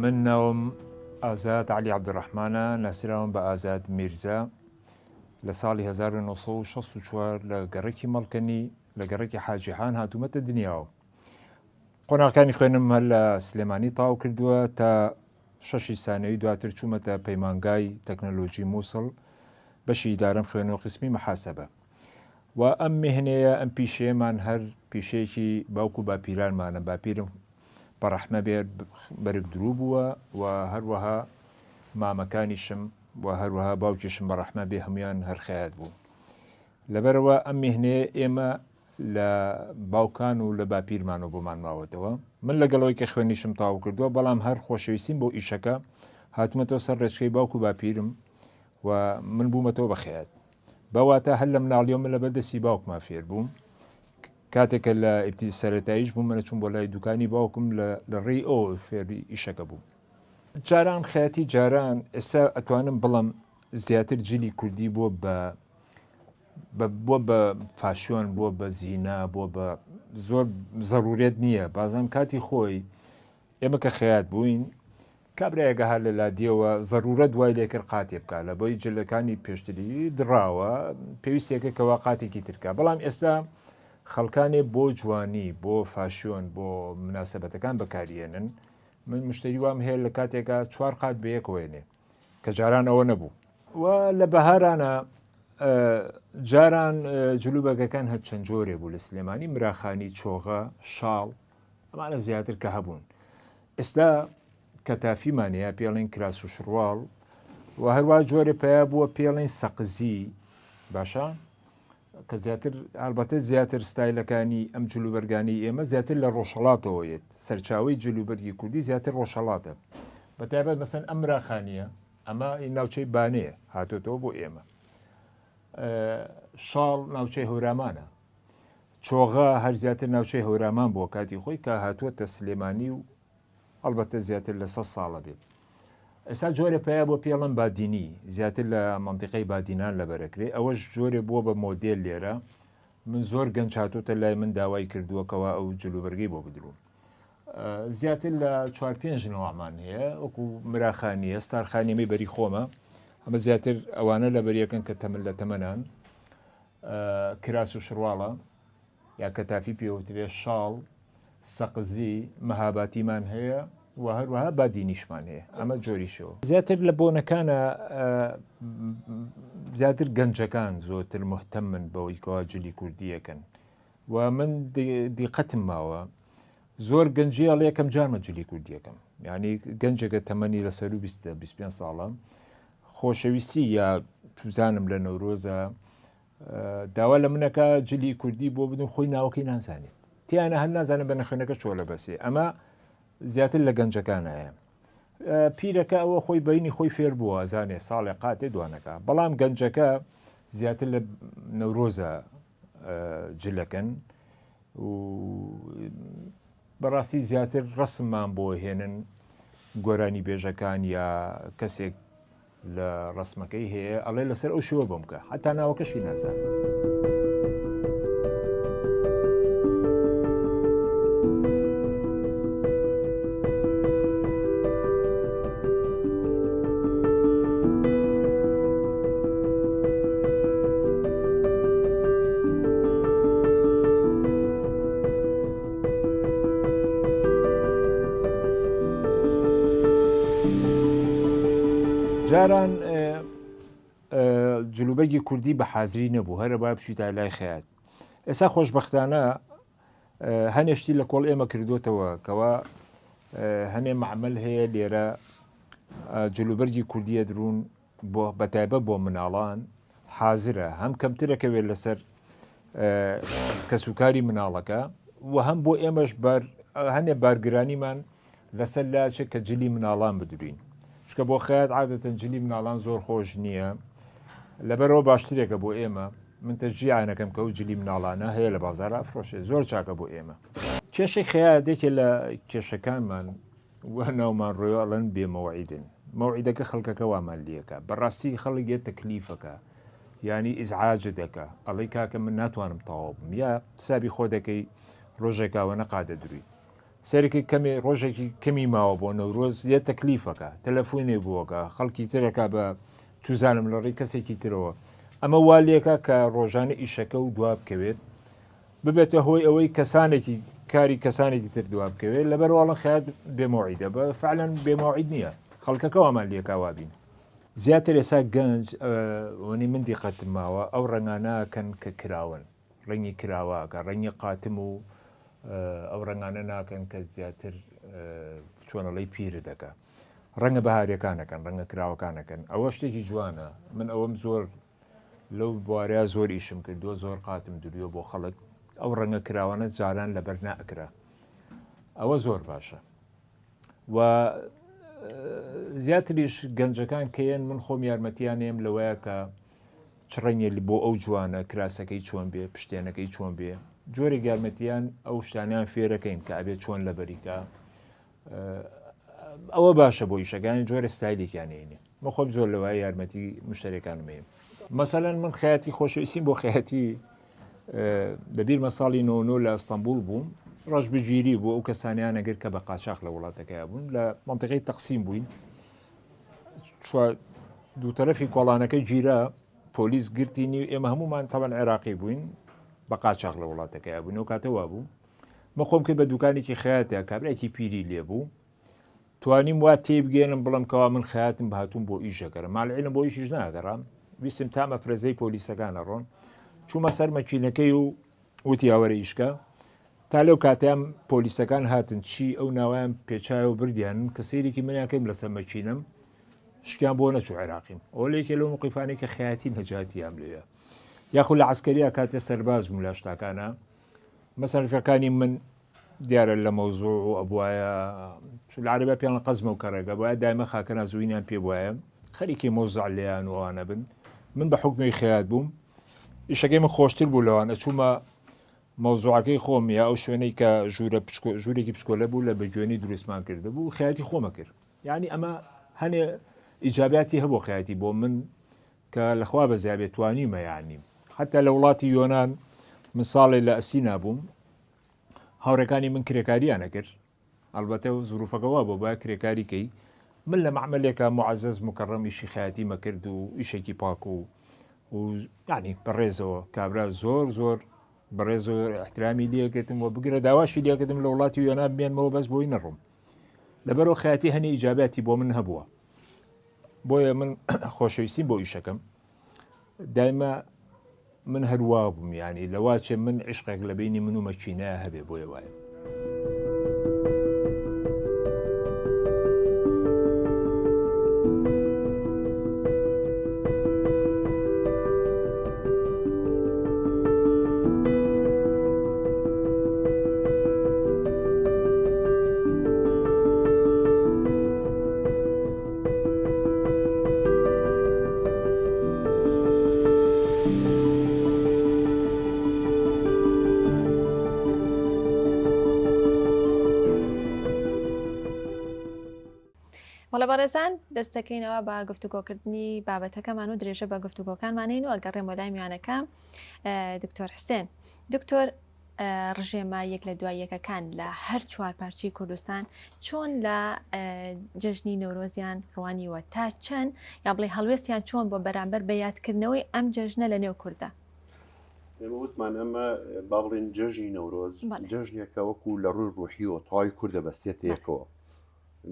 من ناوم ئازاد علی عەبدوڕەحمانە ناسراوم بە ئازاد میرزا لە ساڵی 1964 لە گەڕێکی مەڵکەنی لە گەڕێکی حاجیحان هاتوومەتە دنیاوە. قۆناغەکانی خوێنم هەر لە سلێمانی تاو کردووە تا 6 سانەوی دواتر چوومەتە پەیمانگای تەکنەلۆژی مووسڵ بەشی دارم خوێنەوە قسمی مەحاسەبە و ئەم مهنەیە ئەم پیشەیەمان هەر پیشەیەکی باوکو باپیرانمانە باپیرم بەڕەحمە بێ بەرگ دروو بووە و هەروەها مامەکانیشم و هەروەها باوکیشم بەڕەحمە بێ هەمویان هەرخەیات بوو لەبەرەوە ئەم مهنەیە ئێمە لە باوکان و لە باپیرمانەوە بۆمان ماوەتەوە من لەگەڵەوەی کە خوێنیشم تاو کردووە بەڵام هەر خۆشەویستیم بۆ ئیشەکە هاتومەتەوە سەر ڕێچکەی باوکو باپیرم و من بوومەتەوە بەخەیات بەواتە هەر لە مناڵیەوە من لە بەردەستی باوکما فێر بووم کاتێکە لە ئیبتی سەرەتاییش بووم منە چوون بۆ لای دوکانی باوکم لە ڕێی ئەو فێری ئیشەکە بوو جاران خەیاتی جاران ئێستا ئەتوانم بڵم زیاتر جلی کوردی بۆ بە فاشۆن بۆ بە زینا بۆ بە زۆر زەرورێت نییە بازم کاتی خۆی ئێمە کە خەیات بووین کابراەگە هەر لە لادیەوە زەرورەت دوای لێکرد قاتێ بکە لە بۆی جلەکانی پێشتری دراوە پێویستێکە کەوا قاتێکی ترکە بەڵام ئێستا خەڵکانێ بۆ جوانی بۆ فاشۆن بۆ مناسبەتەکان بەکارێنن من مشتری وام هەیە لە کاتێکە 4 قات بەیەکوێنێ کە جاران ئەوە نەبوو و لە بەهارانە جاران جلوبەگەکان هەر چەند جۆرێ بوو لە سلێمانی مراخانی چۆغە شاڵ ئەمانە زیاتر کە هەبوون ئێستا کە تافیمانەیە پێڵین کراس و شڕواڵ و هەروە جۆرە پیا بووە پێڵین سەقزی باشە کە زیاتر هەڵبەتە زیاتر ستایلەکانی ئەم جلوبەرگانی ئێمە زیاتر لە ڕۆژهەڵاتەوەیت سەرچاوی جلوبەرگی کوردی زیاتر ڕۆژهەڵاتە بەتایبەت مەسەن ئەم مراخانیە ئەمە ناوچەی بانەیە هاتۆتەوە بۆ ئێمە شاڵ ناوچەی هەورامانە چۆغە هەر زیاتر ناوچەی هەورامان بۆ کاتی خۆی کە هاتووەتە سلێمانی و ئەلبەتە زیاتر لە 100 ساڵە بێت ئێستا جۆرە پیا بۆ پێڵم بادینی زیاتر لە منتیقەی بادینان لە بەرەکرێ ئەوەش جۆرێ بووە بە مۆدێل لێرە من زۆر گەنج هاتوتە لای من داوای کردووەکەوە ئەو جلوبەرگی بۆ بدرون زیاتر لە 4-5 نوعمان هەیە وەکو مراخانیە ستارخانیەمەی بەری خۆمە ئەمە زیاتر ئەوانە لە بەریەکەن کە تەمن لە تەمەنان کراس و شڕواڵە یا کە تافی پێوترێ شاڵ سەقزی مەهاباتیمان هەیە و هەروەها بادینیشمان هەیە ئەمە جۆریشەوە زیاتر لە بۆنەکانە زیاتر گەنجەکان زۆرتر محتەم من بەوەی کەوا جلی کوردیەکەن و من دیقەتم ماوە زۆر گەنجی هەڵ یەکەم جارمە جلی کوردیەکەم یعنی گەنجەکە تەمەنی لەسەر و 25 ساڵە خۆشەویستی یا توزانم لە نەورۆزە داوا لە منەکە جلی کوردی بۆ بدون خۆی ناوەکەی نازانێت تیانە هەر نازانم بە نەخوێنەکە چۆ لە بەسێ ئەمە زیاتر لە گەنجەکانایە پیرەکە ئەوە خۆی بەینی خۆی فێر بووە زانێ ساڵێ قاتێ دوانەکە بەڵام گەنجەکە زیاتر لە نەورۆزە جلەکەن و بەڕاستی زیاتر ڕسممان بۆ هێنن گۆرانی بێژەکان یا کەسێک لە ڕسمەکەی هەیە ئەڵێ لەسەر ئەو شێوە بۆم بکە حتا ناوەکەشی نازانم جاران جلوبەرگی کوردی بە حازری نەبوو هەرە با بچیتە لای خەیات ئێستا خۆشبەختانە هەنێشتی لە کۆڵ ئێمە کردوتەوە کەوا هەنێ معمەل هەیە لێرە جلوبەرگی کوردیە درون بۆ بەتایبە بۆ مناڵان حازرە هەم کەمترەکەوێت لەسەر کەسوکاری مناڵەکە و هەم بۆ ئێمەش هەنێ بارگرانیمان لەسەر لاچێک کە جلی مناڵان بدورین چکە بۆ خەیات عادەتەن جلی مناڵان زۆر خۆش نییە لەبەرەوە باشترێکە بۆ ئێمە من تەجیعانەکەم کە و جلی مناڵانە هەیە لە بازارە ئەفرۆشێ زۆر چاکە بۆ ئێمە کێشەی خەیاتێکێ لە کێشەکانمان وە ناومان ڕۆیاڵەن بێمەوعیدن مەوعیدەکە خەڵکەکە وامان لیەکە بەڕاستی خەڵک یە تەکلیفەکە ینی ئیزعاجە دەکە ئەڵێ کاکە من ناتوانم تەواو بم یا سابی خۆ دەکەی ڕۆژێکاوە نەقادە دووری سەرێکی کەمێ ڕۆژێکی کەمی ماوە بۆ نەورۆز یە تەکلیفەکە تەلەفۆنێ بووەکە خەڵکی ترەکە بە توزانم لە ڕێی کەسێکی ترەوە ئەمە والێکە کە ڕۆژانە ئیشەکە و دوا بکەوێت ببێتە هۆی ئەوەی کەسانێکی کاری کەسانێکی تر دوا بکەوێت لەبەر واڵە خەیات بێمەوعیدە بە فعلەن بێمەوعید نییە خەڵکەکە وامان لێکاوا بین زیاتر ئێسا گەنج وەنی من دیقەتم ماوە ئەو ڕەنگانەکەن کە کراون ڕەنگی کراوەکە ڕەنگی قاتم و ئەو ڕەنگانە ناکەن کە زیاتر چۆنەڵی پیرە دەکە ڕەنگە بەهارەکانەکەن ڕەنگە کراوەکانەکەن ئەوە شتێکی جوانە من ئەوەم زۆر لەو بوارەیە زۆر ئیشم کردووە زۆر قاتم درویە بۆ خەڵک ئەو ڕەنگە کراوانە جاران لەبەر نائکرا ئەوە زۆر باشە و زیاتریش گەنجەکان کەیەن من خۆم یارمەتیانێم لەوەیە کە چڕەنگێ بۆ ئەو جوانە کراسەکەی چۆن بێ پشتێنەکەی چۆن بێ جۆرێک یارمەتیان ئەو شتانیان فێرەکەین کە ئەبێت چۆن لە بەریکە ئەوە باشە بۆ ئیشەکانی جۆرە ستایلێکیانێنێ مە خۆم زۆر لەوای یارمەتی مشتێکانمەیە مەسەلەن من خەیاتی خۆشەویستیم بۆ خەیاتی دەبیر مەساڵی 99 لە ئەستەمبول بووم ڕەش بگیری بۆ ئەو کەسانیان ئەگەر کە بە قاچاق لە وڵاتەکەی بوون لە منتیقەی تەقسیم بووین دووتەرەفی کۆڵانەکەی گیرە پۆلیس گرتینی ئێمە هەمومان تەبەن عێراقی بووین بە قاچاق لە وڵاتەکەی بوون و کاتەوا بوو مە خۆم کرد بە دوکانێکی خەیاتە کابراایکی پیری لێبوو توانیم وا تێبگەێنم بڵم کەوا من خەیاتم بەهاتوم بۆ ئیشەکەرە ماڵعێنم بۆ ئیشیش ناگەڕام ویستم تامە فرەزەی پۆلیسەکانە ڕۆن چوومە سەر مەچینەکەی و وتی ئاوەرە ئیشکە تا لەو کاتیان پۆلیسەکان هاتن چی ئەو ناوایان پێچای و بردیانن کە سەیرێکی منیاکەیم لەسەر مەچینم شکیان بۆ نەچوو عێراقیم ئەو لێکێ لەو موقیفانەی کە خەیاتی نەجاتیام لێە یاخود لە عسکەریە کاتێ سەرباز بووم لە شتاکانە مەسەرفەکانی من دیارە لە مەوزوع و ئەبوایە لە عەرەبە پێیان قەزمە و کەڕێگە بۆیە دایمە خاکەنا زووینیان پێ وایە خەریکی مۆزع لێیان وانە بن من بە حکمی خەیات بووم ئیشەکەی من خۆشتر بوو لەوانە چوومە مەوزوعەکەی خۆم یا ئەو شوێنەی کە ژوورێکی پشکۆلە بوو لە بەگوێنی دروستمان کرده بوو خەیاتی خۆمە کرد یعنی ئەمە هەنێ ئیجاباتی هەبوو خەیاتی بۆ من کە لەخوا بەزیا بێتوانیمە یعنی حتا لە وڵاتی یۆناان من ساڵێ لە ئەسی نابووم هاوڕەکانی من کرێکاریانە کرد ئەلبەتە و زروفەکەوا بۆ با کرێکاریکەی من لە معمەلێکە معزز مکەڕەمیشی خەیاتی مەکرد و ئیشێکی پاک و ینی بەڕێزەوە کابرا زۆر بەڕێز و احترامی لێکردم و بگرە داواشی لێکردم لە وڵاتی یۆنا بێنمەوە بەس بۆی نەڕۆم لەبەرەوە خەیاتی هەنی ئیجاباتی بۆ من هەبووە بۆیە من خۆشەویستیم بۆ ئیشەکەم دایما من هەروە بووم ینی لەواچێ من عشقێک لە بینی من و مەچینەیە هەبێ بۆیە وایە وڵە بەڕێزان دەستەکەینەوە بە گفتوگۆکردنی بابەتەکەمان و درێژە بە گفتوگۆکانمانین و ئەگەڕێم بۆ لای میوانەکە دکتۆر حسێن دکتۆر ڕژێمە یەک لە دوای یەکەکان لە هەر چوار پارچی کوردستان چۆن لە جەژنی نەورۆزیان ڕوانیوە تا چەند یا بڵێ هەڵوێستیان چۆن بۆ بەرامبەر بە یادکردنەوەی ئەم جەژنە لە نێو کووردە وتمان ئەمە با بڵێن جەژنی نەورۆز جەژنێکە وەکو لە ڕووی ڕوحیەوە تەواوی کووردە بەستێت یەکەوە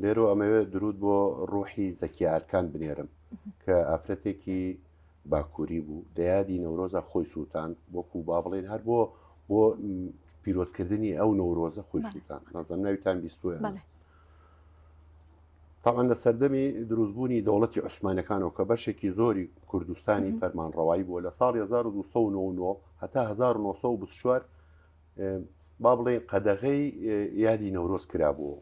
لێرە ئەمەوێت درود بۆ ڕۆحی زەکیارکان بنێرم کە ئافرەتێکی باکووری بوو دەیادی نەورۆزە خۆی سووتان وەکو با بڵێن هەر بۆ پیرۆزکردنی ئەو نەورۆزە خۆی سووتان نازم ناویتان بیستوە تاقان لە سەردەمی دروستبوونی دەوڵەتی عوسمانەکانەوە کە بەشێکی زۆری کوردستانی فەرمانڕەوایی بووە لە ساڵی 1999 هەتا 1924 با بڵێن قەدەغەی یادی نەورۆز کرابووە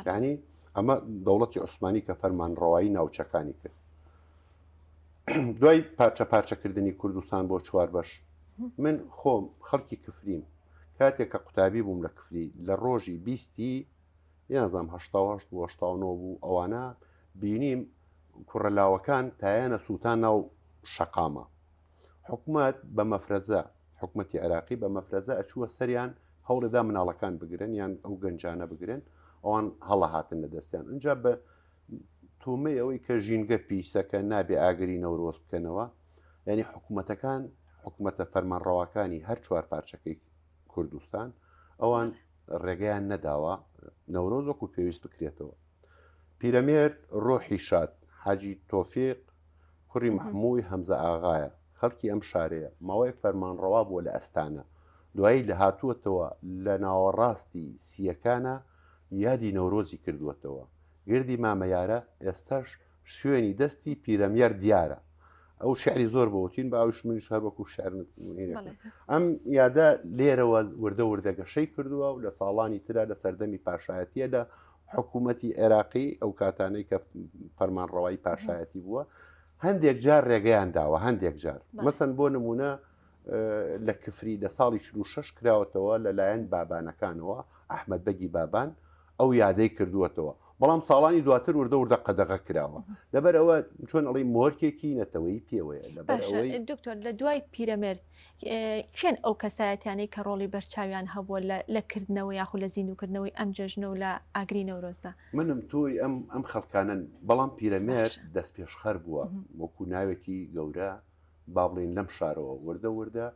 یعنی ئەمە دەوڵەتی عوسمانی کە فەرمانڕەوایی ناوچەکانی کرد دوای پارچەکردنی کوردستان بۆ چوار بەش من خۆم خەڵکی کفریم کاتێک کە قوتابی بووم لە کفری لە ڕۆژی 20 یانزام 1970 بوو 1970 بوو ئەوانە بینیم کوڕەلاوەکان تایانە سووتان ناو شەقامە حکوومەت بە مەفرەزە حکوومەتی عێراقی بە مەفرەزە ئەچووە سەریان هەوڵێدا مناڵەکان بگرن یان ئەو گەنجانە بگرن ئەوان هەڵە هاتن لە دەستیان اینجا بە تومەی ئەوەی کە ژینگە پیسەکە نابێ ئاگری نەورۆز بکەنەوە یعنی حکوومەتەکان حکوومەتە فەرمانڕەواکانی هەر چوار پارچەکەی کوردستان ئەوان ڕێگەیان نەداوە نەورۆز وەکو پێویست بکرێتەوە پیرەمێرد ڕۆحی شاد حاجی تۆفیق کوڕی محمووی هەمزە ئاغایە خەڵکی ئەم شارەیە ماوەیەک فەرمانڕەوا بووە لە ئەستانە دوایی لە هاتووەتەوە لە ناوەڕاستی سیەکانە یادی نەورۆزی کردووەتەوە گردی مامەیارە ئێستاش شوێنی دەستی پیرەمێر دیارە ئەو شعری زۆر بەوتین باوش منش هەر وەکو شعر ئەم یادە لێرەوە وردە وردەگەشەی کردووە و لە ساڵانی ترە لە سەردەمی پاشایەتیە لە حکوومەتی عێراقی ئەو کاتانەی کە فەرمانڕەوایی پاشایەتی بووە هەندێک جار ڕێگەیان داوە هەندێک جار مەسەن بۆ نمونە لە کفری لە ساڵی 6 کراوەتەوە لەلایەن بابانەکانەوە ئەحمەد بەگی بابان ئەو یادەی کردووەتەوە بەڵام ساڵانی دواتر وردە وردە قەدەغە کراوە لەبەر ئەوە چۆن ئەڵی مۆرکێکی نەتەوەی پێوەیە لەبەر ئەوەی دکتۆر لە دوای پیرەمێرد چێن ئەو کەسایەتیانەی کە ڕۆڵی بەرچاویان هەبووە لە کردنەوە یاخو لە زیندوکردنەوەی ئەم جەژنە و لە ئاگری نەورۆزدا منم تۆی ئەم خەڵکانن بەڵام پیرەمێر دەست پێشخەر بووە وەکو ناوێکی گەورە با بڵێن لەم شارەوە وردە وردە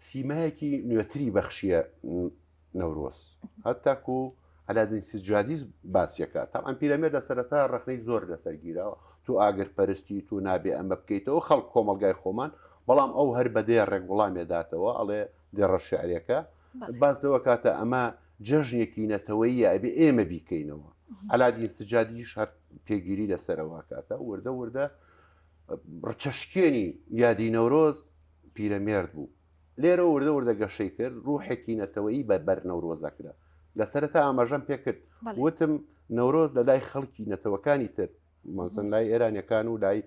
سیمایەکی نوێتری بەخشیە نەورۆز هەتاکو هەلادن سجادی باسیەکە تا ئەم پیرەمێر لە سەرەتا ڕخنەی زۆر لەسەرگیرەوە تو ئاگر پەرستی تو نابێ ئەمە بکەیتەوە خەڵک کۆمەلگای خۆمان بەڵام ئەو هەر بەدەیە ڕێک وڵامێداتەوە ئەڵێ دێڕە شعرەکە باس لەوە کاتە ئەمە جەژنێکی نەتەوەیە ئەبێ ئێمە بیکەینەوە هەلادین سجادیش هەر پێگیری لەسەرەوە کاتە وردە وردە ڕچەشکێنی یادی نەورۆز پیرەمێرد بوو لێرە وردە وردە گەشەی کرد ڕوحێکی نەتەوەیی بە بەر نەورۆزەکرا لە سەرەتا ئاماژەم پێکرد وتم نەورۆز لە لای خەڵکی نەتەوەکانی تر مەسەن لای ئێرانیەکان و لای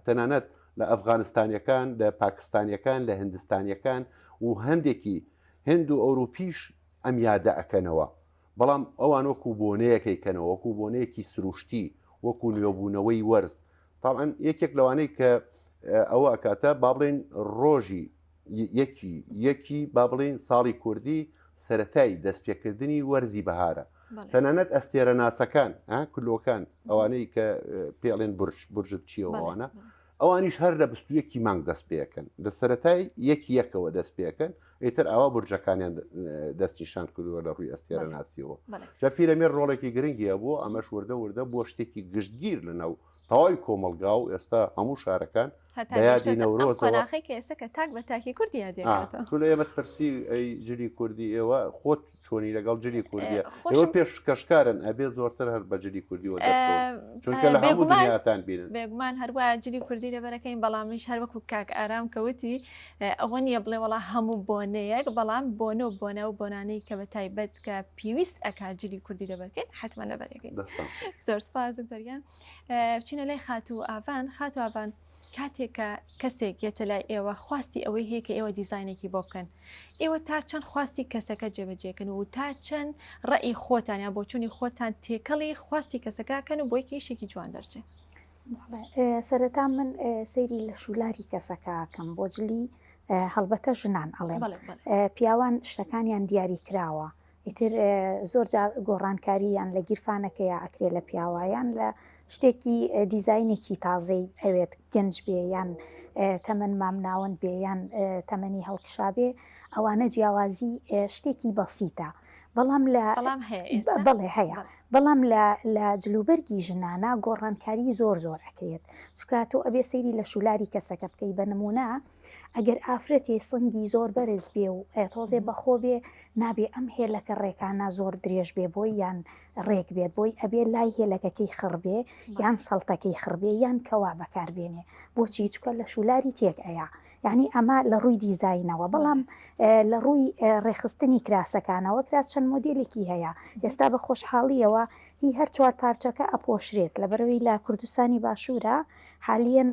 تەنانەت لە ئەفغانستانیەکان لە پاکستانیەکان لە هندستانیەکان و هەندێکی هند و ئەوروپیش ئەم یادە ئەکەنەوە بەڵام ئەوان وەکو بۆنەیەکەیکەنەوە وەکو بۆنەیەکی سروشتی وەکو نوێبوونەوەی وەرز طبعاً یەکێک لەوانەی کە ئەوە ئەکاتە با بڵێن ڕۆژی یەکی با بڵێن ساڵی کوردی سەرەتای دەستپێکردنی وەرزی بەهارە تەنانەت ئەستێرە ناسەکان کلۆکان ئەوانەی کە پێڵێن برژت چیەوەوانە ئەوانیش هەر لە 21 مانگ دەست پێەکەن لە سەرەتای یەکەوە دەست پێەکەن ئیتر ئەوە برجەکانیان دەستیشان کردووە لە ڕووی ئەستێرە ناسیەوە جا پیرەمێر ڕۆڵێکی گرنگیە بووە ئەمەش وردە وردە بۆ شتێکی گشتگیر لەناو تەواوی کۆمەلگا و ئێستا هەموو شارەکان بەیادی نەورۆزەوە ئێستا کە تاک بە تاکی کوردی لە ئێمە پرسی ئەی جلی کوردی ئێوە خۆت چۆنی لەگەڵ جلی کوردیە ئێوە پێش کەشکارن ئەبێ زۆرتر هەر بە جلی کوردیەوە چونکە لە هەموو دنیاتان بینن بێگومان هەروە جلی کوردی لەبەرەکەین بەڵامیش هەر وەکو کاک ئارام کەوتی ئەوە نییە بڵێ وڵا هەموو بۆنەیەک بەڵام بۆنە و بۆنە و بۆنانەی کە بە تایبەت کە پێویست ئەکا جلی کوردی لەبەرکەین حتمما لەبەرەکەین زۆر سپاس دەریان بچینە لای خاتو ئاوان کاتێکە کەسێک یەتە لای ئێوە خواستی ئەوەی هەیە کە ئێوە دیزاینێکی بۆ بکەن ئێوە تا چەند خواستی کەسەکە جێبەجێکن و تا چەند ڕێی خۆتان یا بۆچوونی خۆتان تێکەڵی خواستی کەسەکەکەن و بۆی کەیشێکی جوان دەرچێت سەرەتا من سەیری لە شولاری کەسەکەکەم بۆ جلی هەڵبەتە ژنان ئەڵێم پیاوان شتەکانیان دیاری کراوە ئیتر زۆر گۆڕانکاریان لە گیرفانەکەیە ئەکرێ لە پیاوایان لە شتێکی دیزاینێکی تازەی ئەوێت گەنج بێ یان تەمەەن مامناوەند بێ یان تەمەنی هەڵکشا بێ ئەوانە جیاوازی شتێکی بەسیتە بەڵام بەڵێ هەیە بەڵام لە جلوبەرگی ژنانە گۆڕانکاری زۆر ئەکرێت چکە تۆ ئەبێ سەیری لە شولاری کەسەکە بکەی بە نمونە ئەگەر ئافرەتێ سنگی زۆر بەرز بێ و تۆزێ بەخۆ بێ نابێ ئەم هێلەکە ڕێکانە زۆر درێژ بێ بۆی یان ڕێک بێت بۆی ئەبێ لای هێلەکەکەی خڕبێ یان سەڵتەکەی خڕبێ یان کەوا بەکاربێنێ بۆچی چکە لە شولاری تێک ئەیە یعنی ئەمە لە ڕووی دیزاینەوە بەڵام لە ڕووی ڕێخستنی کراسەکانەوە کراس چەند مۆدیلێکی هەیە ئێستا بە خۆشحاڵیەوە هی هەر چوار پارچەکە ئەپۆشرێت لە بەرەوەی لە کوردستانی باشوورە حالیەن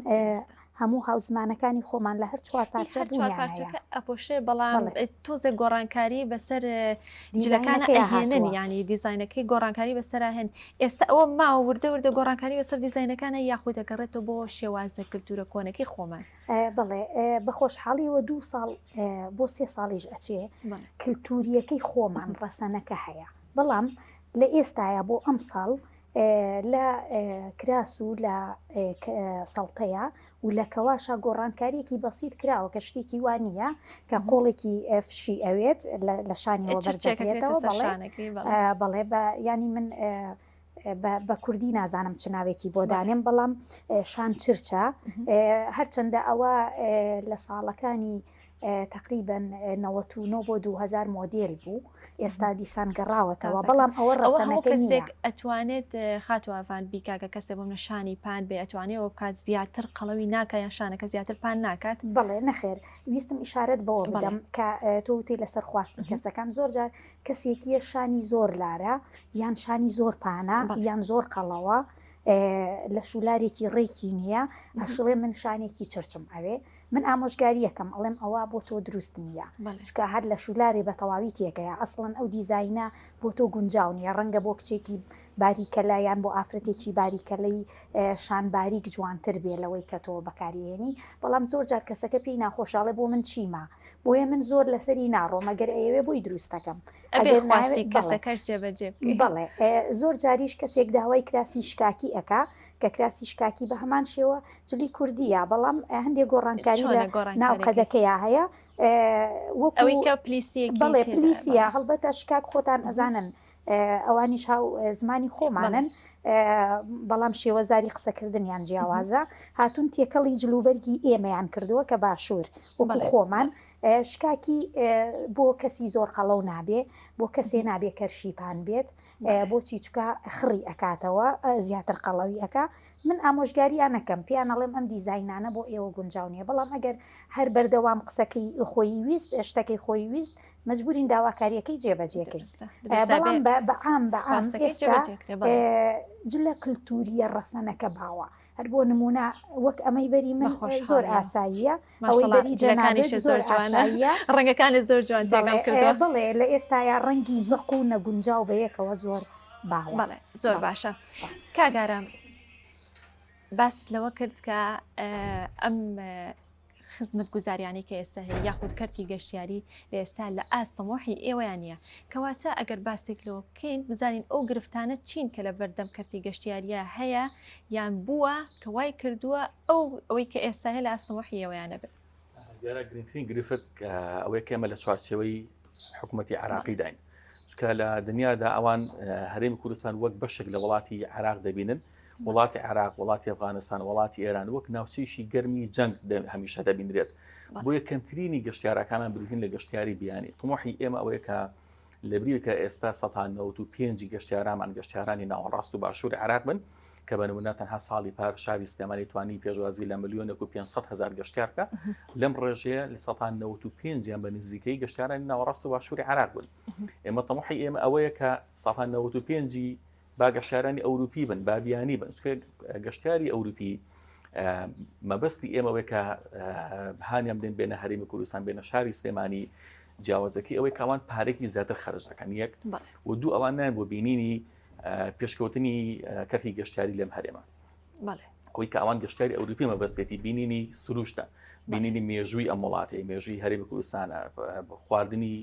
هەموو هاوزمانەکانی خۆمان لە هەر چوار پارچە بوونیانەیە ئەپۆشێ بەڵام تۆزە گۆڕانکاری بەسەر جلەکانە هێنن ینی دیزاینەکەی گۆڕانکاری بەسەرا هێن ئێستا ئەوە ماوە وردە وردە گۆڕانکاری بەسەر دیزاینەکانە یاخود دەگەڕێتەوە بۆ شێوازە کللتورە کۆنەکەی خۆمان بڵێ بە خۆشحاڵیەوە 2 ساڵ بۆ 3 ساڵیش ئەچێ کللتوریەکەی خۆمان ڕەسەنەکە هەیە بەڵام لە ئێستاە بۆ ئەم ساڵ لە کراس و لە سەڵتەیە و لە کەواشە گۆڕانکاریەکی بەسیت کراوە کە شتێکی وانە کە قۆڵێکی فشی ئەوێت لە شانیەوە بەرجێتەوە بەڵێ بە ینی من بە کوردی نازانم چ ناوێکی بۆ دانێم بەڵام شان چرچە هەرچەندە ئەوە لە ساڵەکانی تقریبا 99 بۆ 2000 مۆدیل بوو ئێستا دیسان گەڕاوەتەوە بەڵام ئەوە ڕەسەنەکەی ئەتوانێت خاتووان بیکاگە کەسێ بۆ نەشانی پان بێ ئەتوانێەوە بکات زیاتر قەڵەوی ناکە یان شانەکە زیاتر پان ناکات بەڵێ نەخێر ویستم ئیشارەت بەوە بدەم کە تۆوتی لەسەر خواستن کەسەکان زۆر جار کەسێکیە شانی زۆر لارە یان شانی زۆر پانە یان زۆر قەڵەوە لە شولارێکی ڕێکی نییە ئەشڵێ من شانێکی چرچم ئەوێ من ئامۆژگاری یەکەم ئەڵێم ئەوە بۆ تۆ دروست نییە چکە هەر لە شولارێ بە تەواوی تێکەیە ئەسڵەن ئەو دیزاینە بۆ تۆ گونجاو نیە ڕەنگە بۆ کچێکی باریکەلایان بۆ ئافرەتێکی باریکەلەی شان باریک جوانتر بێ لەوەی کە تۆ بەکارێنی بەڵام زۆر جار کەسەکە پێی ناخۆشاڵێ بۆ من چیمە بۆیە من زۆر لەسەری ناڕۆ مەگەر ئەوێ بۆی دروستەکەم بەڵێ زۆر جاریش کەسێک داوای کراسی شکاکی ئەکا کە کراسی شکاکی بە هەمان شێوە جلی کوردیە بەڵام هەندێک گۆڕانکاری لە ناوقەدەکەیە هەیە بەڵێ پلیسیە هەڵبەتە شکاک خۆتان ئەزانن ئەوانیش هاو زمانی خۆمانن بەڵام شێوەزاری قسەکردنیان جیاوازە هاتوون تێکەڵی جلوبەرگی ئێمەیان کردووە کە باشوور وەکو خۆمان شکاکی بۆ کەسی زۆر قەڵەو نابێ بۆ کەسێ نابێ کەرشیپان بێت بۆچی چکە خڕی ئەکاتەوە زیاتر قەڵەوی ئەکا من ئامۆژگاریان نەکەم پیان ئەڵێم ئەم دیزاینانە بۆ ئێوە گونجاو نیە بەڵام ئەگەر هەر بەردەوام قسەکەی خۆی ویست شتەکەی خۆی ویست مەجبورین داواکاریەکەی جێبەجێکەی بەڵام بەعام ئێستا جلە کللتوریە ڕەسەنەکە باوە هەر بۆ نمونە وەک ئەمەی بەری من زۆر ئاساییە ئەوەی بەری جەنابێت زۆر ئاساییە ڕەنگەکانی زۆر جوان بڵێ لە ئێستایا ڕەنگی زەق و نەگونجاو بەیەکەوە زۆر باوە بەڵێ زۆر باشە کاگارە باست لەوە کرد کە ئەم خزمەت گوزاریانی کە ئێستا هەیە یاخود کەرتی گەشتیاری لە ئێستا لە ئاستەمۆحی ئێوەیان نیە کەواتە ئەگەر باستێک لەوە بکەین بزانین ئەو گرفتانە چین کە لە بەردەم کەرتی گەشتیاریە هەیە یان بووە کە وای کردووە ئەوەی کە ئێستا هەیە لە ئاستەمۆحی ئێوەیانە بێت دیارە گرنگترین گرفت ئەوەی کێمە لە چوارچێوەی حکوومەتی عراقی داین چکە لە دنیادا ئەوان هەرێمی کوردستان وەک بەشێک لە وڵاتی عراق دەبینن وڵاتی عراق وڵاتی ئەفغانستان وڵاتی ئێران وەک ناوچەیشی گەرمی جەنگ هەمیشە دەبینرێت بۆ یەکەمترینی گەشتیارەکانان بریتین لە گەشتیاری بیانی طموحی ئێمە ئەوەیە کە لە بریکە ئێستا 95 گەشتیارامان گەشتیارانی ناوەڕاست و باشووری عراق بن کە بە نمونە تەنها ساڵی پار شاری سلێمانی توانی پێشوازی لە 1,500,000 گەشتیارکە لەم ڕێژەیە لە 95 یان بە نزیکەی گەشتیارانی ناوەڕاست و باشووری عراق بن ئێمە طموحی ئێمە ئەوەیە کە 95 با گەشتیارانی ئەوروپی بن با بیانی بن گەشتیاری ئەوروپی مەبەستی ئێمەوەی کە هانیان بدەین بێنە هەرێمی کوردستان بێنە شاری سلێمانی جیاوازەکەی ئەوەی کەوان پارێکی زیاتر خەرج دەکەن یەک و دوو ئەوان نان بۆ بینینی پێشکەوتنی کەرتی گەشتیاری لەم هەرێمە ئەوەی کە ئەوان گەشتیاری ئەوروپی مەبەستێتی بینینی سروشتە بینینی مێژووی ئەم وڵاتی مێژووی هەرێمی کوردستانە خواردنی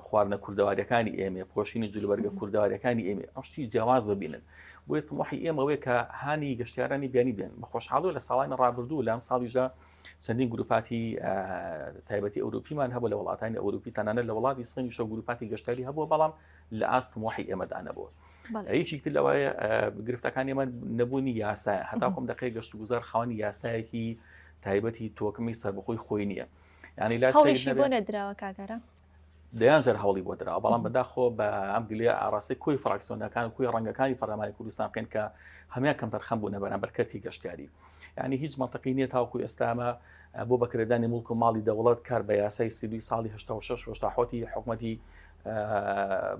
خواردنە کوردەواریەکانی ئێمە پۆشینی جلوبەرگە کوردەواریەکانی ئێمە ئەشتی جیاواز ببینن بۆیە طموحی ئێمەوەیە کە هانی گەشتیارانی بیانی بێن بەخۆشحاڵی لە ساڵانی ڕابردوو لەم ساڵیژە چەندین گروپاتی تایبەتی ئەوروپیمان هەبوو لە وڵاتانی ئەوروپی تەنانەت لە وڵاتی سنگی شە گروپاتی گەشتیاری هەبووە بەڵام لە ئاست طموحی ئێمەدا نەبووە هیچی تر لەوەیە گرفتەکانی ئێمە نەبوونی یاسایە هەتاکۆم دەقەی گەشتوگوزار خاوەنی یاسایەکی تایبەتی تۆکمی سەربەخۆی خۆی نییە یعنی لا هەوڵیشی بۆ نەدراوە کاگەرە دەیانجار هەوڵی بۆ درراوە بەڵام بەداخۆ بە ئەم گلێ ئاڕاستی کوی فراکسیۆنەکان و کوی ڕەنگەکانی پەرلەمانی کوردستان بکەن کە هەمیان کەم تەرخەم بوونە بەرامبەر کەرتی گەشتیاری یعنی هیچ منطقی نییە تاوەکو ئێستامە بۆ بەکرێدانی مڵک و ماڵی دەوڵەت کار بە یاسای سیدوی ساڵی 86 حکومەتی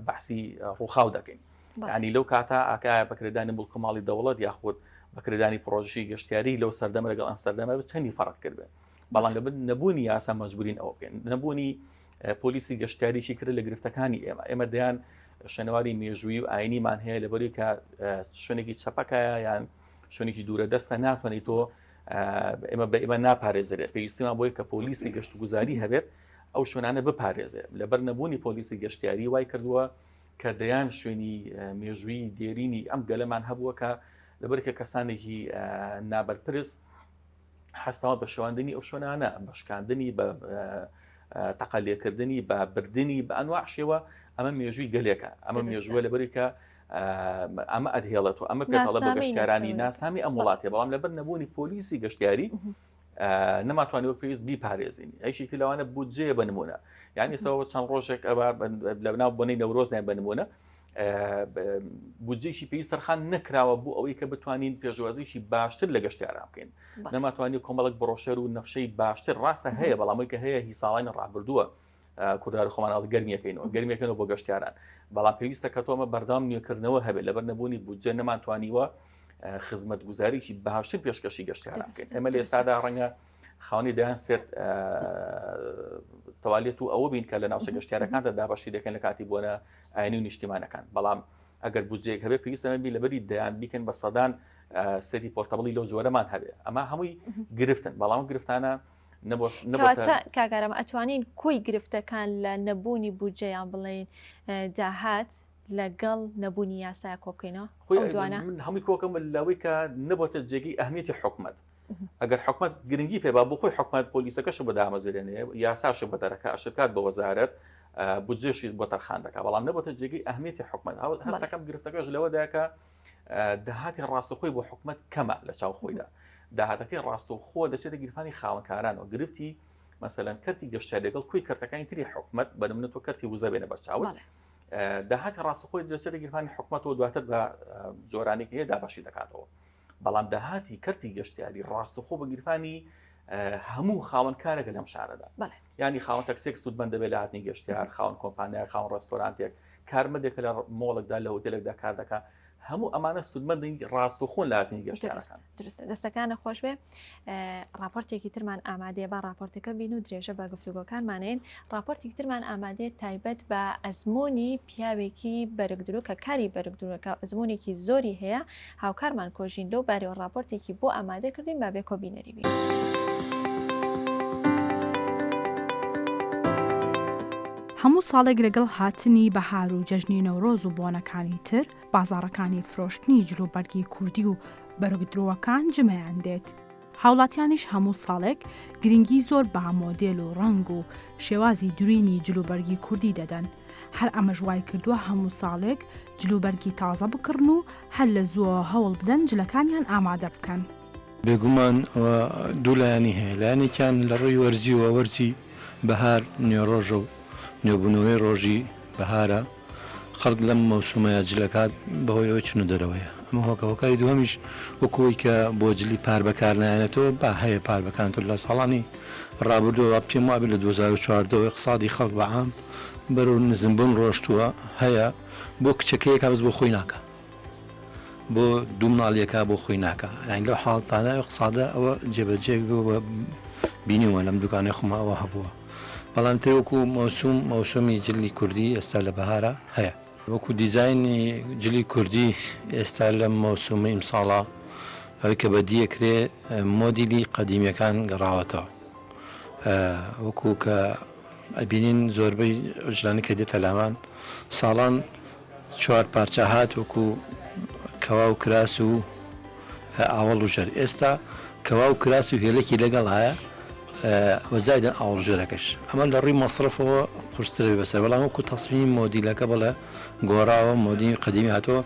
بەحسی ڕووخاو دەکەین یعنی لەو کاتا ئاکایە بەکرێدانی مڵک و ماڵی دەوڵەت یاخود بەکرێدانی پرۆژەی گەشتیاری لەو سەردەمە لەگەڵ ئەم سەردەمە چەندی فەرق کرد بێت بەڵام لەبن نەبوونی یاسا مەجبورین ئەوە بکەین نەبوونی پۆلیسی گەشتیاریشی کرد لە گرفتەکانی ئێمە دەیان شەنەواری مێژووی و ئاینیمان هەیە لەبەری کە شوێنێکی چەپەکایە یان شوێنێکی دوورە دەستە ناتوانێت تۆ ئێمە بە ئێمە ناپارێزرێت پێویستیمان بۆی کە پۆلیسی گەشتوگوزاری هەبێت ئەو شوێنانە بپارێزێت لەبەر نەبوونی پۆلیسی گەشتیاری وای کردووە کە دەیان شوێنی مێژووی دێرینی ئەم گەلەمان هەبووە کە لەبەر کە کەسانێکی نابەرپرس هەستاوە بە شەواندنی ئەو شوێنانە بەشکاندنی بە تەقەلێکردنی بە بردننی بە ئەنواع شێوە ئەمە مێژووی گەلێکە ئەمە مێژووە لەبەری کە ئەمە ئەدهێڵێت و ئەمە پێڵە بە گەشتیارانی ناسنامی ئەم وڵاتێ بەڵام لەبەر نەبوونی پۆلیسی گەشتیاری نەماتوانانی پێویست بیپارێزین ئەیشی لەوانە بودجێ بنمونە یعنی سەوە چەند ڕۆژێک لە ناو بۆنەی نەورۆزنیان بنمونە بودجێکی پێویست سەرخان نەکراوە بوو ئەوەی کە بتوانین پێشوازیشی باشتر لە گەشتیاران بکەین نەماتوانی کۆمەڵک بڕۆشەر و نەخشەی باشتر ڕاستە هەیە بەڵامی کە هەیە هی ساڵانی ڕابردووە کوردار خۆمانڵ گەرمیەکەینەوە بۆ گەشتیاران بەڵام پێویستە کە تۆمە بەردام نوێکردنەوە هەبێت لەبەر نەبوونی بودجێ نەمانتوانیوە خزمەت گوزاریی باشتر پێشکەشی گەشتیاران بکەین ئێمە لە ئێستادا ڕەنگە خاوەنی دەیان سێت تەوالیت و ئەوە بین کە لە ناوچە گەشتیارەکاندا دابەشی دەکەن لە کاتی بۆنە ئاینی و نیشتیمانەکان بەڵام ئەگەر بودجەیەک هەبێت پێویستە بی لەبەری دەیان بیکەن بە سەدان سەری پۆرتەبڵی لەو جۆرەمان هەبێ ئەمە هەمووی گرفتن بەڵام گرفتانە کاگەرەمە ئەتوانین کۆی گرفتەکان لە نەبوونی بودجەیان بڵێن داهات لەگەڵ نەبوونی یاسای کۆبکەینەوە من هەمووی کۆکەم لەوەی کە نەبووتە جێگەی ئەهمیەتی حکومت ئەگەر حکومت گرنگی پێ با بۆ خۆی حکومت پۆلیسەکەش بە دامەزرێنێ یاساش بە دەرەکە ئەشکات بە وەزارەت بودجێشی بۆ تەرخان دەکات بەڵام نەبووتە جێگەی ئەهمیەتی حکومت هەستەکەم گرفتەکەش لەوەداکە داهاتی ڕاستەخۆی بۆ حکومت کەمە لە چاو خۆیدا داهاتەکەی ڕاستەخۆ دەچێتە گیرفانی خاوەنکارانەوە گرفتی مەسەلەن کەرتی گەشتیار لەگەڵ کوی کەرتەکانی تری حکومت بە نمونە تۆ کەرتی وزە بێنە بەرچاوت داهاتی ڕاستەخۆی دەچێتە گیرفانی حکومەتەوە دواتر بە جۆرانێکی هەیە دابەشی دەکاتەوە بەڵام داهاتی کەرتی گەشتیاری ڕاستەخۆ بە گیرفانی هەموو خاوەنکارێکە لەم شارەدا ینی خاوەن تەکسێک سوودمەند دەبێت لە هاتنی گەشتیار خاوەن کۆمپانیای خاوەن ڕێستۆرانتێک کارمەندێکە لە مۆڵێکدا لە هۆتێلێکدا کار دەکات هەموو ئەمانە سوودمەندی ڕاستەخۆن لە هاتنی گەشتیارەکان درستە دەستەکانە خۆش بێ راپۆرتێکی ترمان ئامادەیە با راپۆرتەکە بین و درێژە بە گفتوگۆکانمانین راپۆرتێکی ترمان ئامادەیە تایبەت بە ئەزمموی پیاوێکی بەرگدرو کە کاری بەرگدروەکە ئەزمموێکی زۆری هەیە هاوکارمان کۆژین لەو بارەوە راپۆرتێکی بۆ ئامادە کردین با بێ کۆبینەری بین. هەموو ساڵێک لەگەڵ هاتنی بەهار و جەژنی نەورۆز و بۆنەکانی تر بازاڕەکانی فرۆشتنی جلوبەرگی کوردی و بەرگدرۆوەکان جمەیان دێت. هاوڵاتیانیش هەموو ساڵێک گرنگی زۆر بە مۆدێل و ڕنگ و شێوازی درینی جلوبەرگی کوردی دەدەن. هەر ئەمەش وای کردووە هەموو ساڵێک جلوبەرگی تازە بکڕن و هەر لە زووە هەوڵ بدەن جلەکانیان ئامادە بکەن. بێگومان دوو لایانی هەیە لایەنێکیان لە ڕووی وەرزی و وەرزی بەهار نوێڕۆژە و نێبوونەوەی ڕۆژی بەهارە خەڵک لەم مەوسومەیە جلەکات بەهۆی ئەوە چنە دەرەوەیە ئەمە هۆکەوەکاری دووەمیش وەکوی کە بۆ جلی پار بەکار نایەنێتەوە با هەیە پار بەکانتر لە ساڵانی ڕابردووە پێم وابێت لە 2014 اقتصادی خەڵک بەعام بەرەو نزمبوون ڕۆشتووە هەیە بۆ کچەکەیەکە بەس بۆ خۆی ناکە بۆ دوو مناڵیەکە بۆ خۆی ناکە یان لەو حاڵتانە اقتصادە ئەوە جێبەجێ بینیوە لەم دوکانەی خۆمەوە هەبووە بەڵام تێوەکو مەوسومی جلی کوردی ئێستا لە بەهارە هەیە وەکو دیزایانی جلی کوردی ئێستا لە مەوسومی ئیمساڵە ئەوەی کە بەدیەکرێ مۆدیلی قەدیمیەکان گەڕاوەتەوە وەکو کە ئەبینین زۆربەی ئەوجلانی کە دێتە لامان ساڵان 4 پارچە هات وەکو کەوا و کراس و ئاوەڵ و ژەر ئێستا کەوا و کراس و هێلێکی لەگەڵ هەیە وەزایدە ئاوڵژێرەکەش ئەمە لە ڕووی مەصرفەوە قورسرەوی بەسەر بەڵام وەکو تەسمیم مۆدیلەکە بڵێ گۆڕاوە مۆدی قەدیمی هاتەوە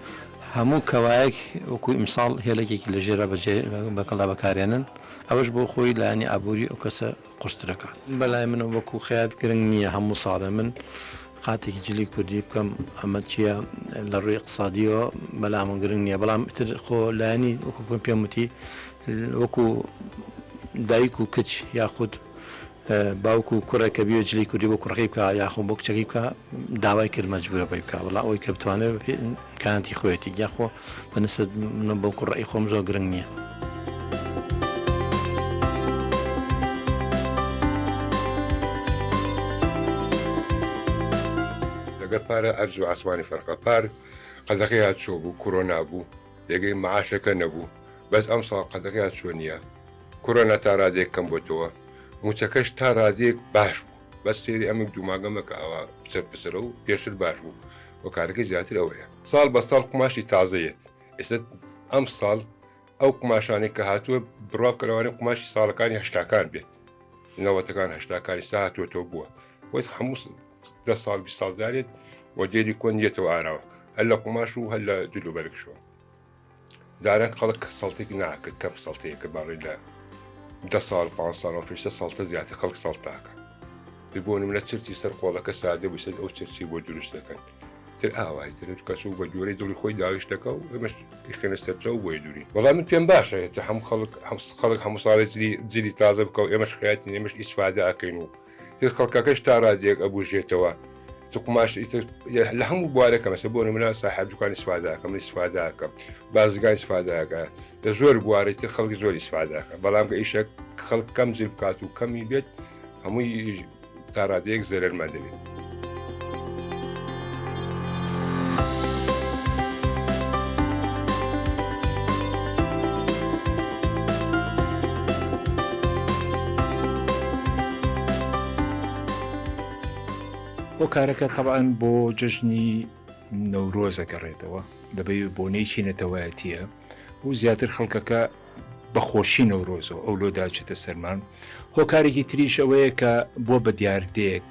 هەموو کەوایەک وەکو ئیمساڵ هێلێکێکی لە ژێرە بەکەڵا بەکارێنن ئەوەش بۆ خۆی لایانی ئابووری ئەو کەسە قورسرەکات بەلای من وەکو خەیات گرنگ نییە هەموو ساڵە من قاتێکی جلی کوردی بکەم ئەمە چییە لە ڕووی اقتصادیەوە بەلامە گرنگ نییە بەڵام تر خۆ لایانی وەکو پێم وتی وەکو دایک و کچ یاخود باوکو و کوڕێکە بیوە جلی کوردی بۆ کوڕەکەی بکە یاخۆ بۆ کچەکەی بکە داوای کرد مەجبورە بۆی بکە بەڵام ئەوەی کە بتوانێت کانتی خۆیەتی یاخۆ بەنسبت من بۆ کوڕەی خۆم زۆر گرنگ نییە. لەگەر پارە ئەرز و ئاسمانی فەرقە پار قەدەقی هات چۆ بوو کۆرۆنا بوو یەکەی مەعاشەکە نەبوو بەس ئەم ساڵ قەدەقی هات چۆ نییە کۆرۆنا تا ڕادێک کەم بۆتەوە موچەکەش تا ڕادێک باش بوو بەس سێری ئەمە دووماگەمەکە ئەوە پسرە و پێشتر باش بوو و کارەکە زیاتر ئەوەیە ساڵ بە ساڵ قماشی تازەیەت ئێستا ئەم ساڵ ئەو قماشانێک کە هاتووە بڕاکەوانەی قماشی ساڵەکانی هەشتاکان بێت نەوەتەکان هەشتاکانی سا هاتووەتەوە بووە وەی هەموو 10 ساڵ 20 ساڵ زارێت وە دێری کۆن یێتەوە ئاراوە هەر لە قماش و هەر لە جلو بەرگشەوە جاران خەڵک سەڵتێکی ناکرد کەم سەڵتەیەکە باڕی لە 10 ساڵ 5 ساڵ پێشتە سەڵتە زیاتر خەڵک سەڵتاکە بۆ نمونە چرتی سەر قۆڵەکە سادە بسێت ئەو چرچی بۆ دروست دەکەن تر ئاوای تر کەس و بە جۆرەی دڵی خۆی داویش دەکە و ئەمەش خێنە سەرچەوە بۆی دووری وەڵام من پێم باشە هێتە هەموو خەڵک هەموو ساڵی جلی تازە بکە و ئێمەش خەیاتی ئێمەش ئیسفادە ئەکەین و تر خەڵکەکەش تا ڕادێک ئەبوژێتەوە قماش لە هەموو بوارەکە مەسە بۆ نمونە ساحب دوکان ئیسفادەکەم ئیسفادەکەم بازرگان ئیسفادەکە لە زۆر بوارەی تر خەڵکی زۆر ئیسفادەکە بەڵام کە ئیشە خەڵک کەم جل بکات و کەمی بێت هەمووی تا ڕادەیەک زەرەرمان دەبێت. هۆکارەکە تەبعاً بۆ جژنی نەورۆزە گەڕێتەوە دەبێت بۆنەیەکی نەتەوایەتیە و زیاتر خەڵکەکە بەخۆشی نەورۆزەوە ئەو لۆداچێتە سەرمان هۆکارێکی تریش ئەوەیە کە بۆ بە دیاردەیەک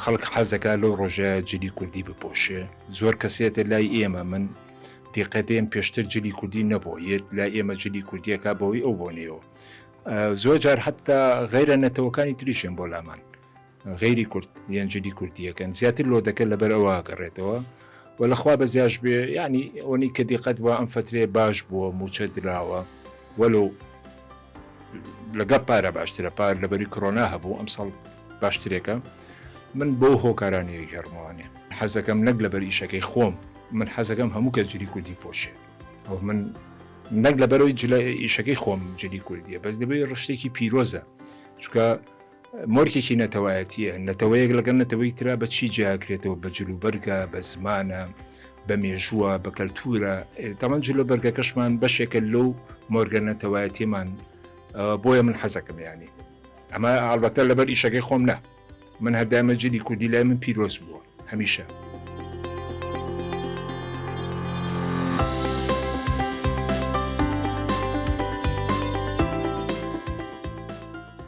خەڵک حەزەکە لەو ڕۆژە جلی کوردی بپۆشێ زۆر کەسێتە لای ئێمە من دیقەتێن پێشتر جلی کوردی نەبوویت لای ئێمە جلی کوردیەکە بەوەی ئەو بۆنەوە زۆر جار حتا غیرە نەتەوەکانی تریشن بۆ لامان غیری کورد یان جلی کوردیەکەن زیاتر لۆ دەکەن لەبەر ئەوە گەڕێتەوە و لەخوا بەزیاش بێ ینی ئەوەی کە دیقەت وە ئەم فترێ باش بووە موچە دراوە وەلو لەگە پارە باشترە پار لەبەری کۆرۆنا هەبوو ئەم ساڵ باشترێکە من بۆ هۆکارانەیە گەڕمەوانێ حەزەکەم نەک لەبەر ئیشەکەی خۆم من حەزەکەم هەموو کەس جلی کوردی پۆشێ ئەو من نەک لەبەرەوەی ئیشەکەی خۆم جلی کوردیە بەس دەبێت ڕشتێکی پیرۆزە چکە مۆرکێکی نەتەوایەتیە نەتەوەیەک لەگەن نەتەوەی ترا بە چی جاکرێتەوە بە جلوبەرگە بە زمانە بە مێژووە بە کەلتورە تەمان جلوبەرگە کەشمان بەشێکە لەو مۆرگە نەتەوایەتیمان بۆیە من حەزەکەم ینی ئەمە ئالبەتە لەبەر ئیشەکەی خۆم نە من هەردامە جلی کوردی لای من پیرۆز بووە هەمیشە.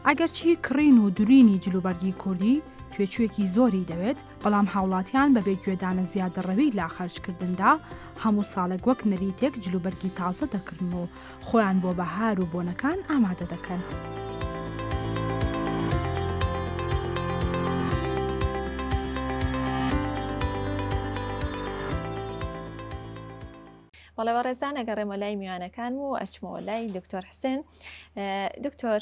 ئەگەرچی کڕین و دوورینی جلوبەرگی کوردی توێچوێکی زۆری دەوێت بەڵام هاوڵاتیان بەبێ گوێدانە زیادەڕەوی لا خەرجکردندا هەموو ساڵێک وەک نەریتێک جلوبەرگی تازە دەکردن و خۆیان بۆ بەهار و بۆنەکان ئامادە دەکەن. بەڵێوە ڕێزان ئەگەڕێمە لای میوانەکان و ئەچمەوە لای دکتۆر حسێن دکتۆر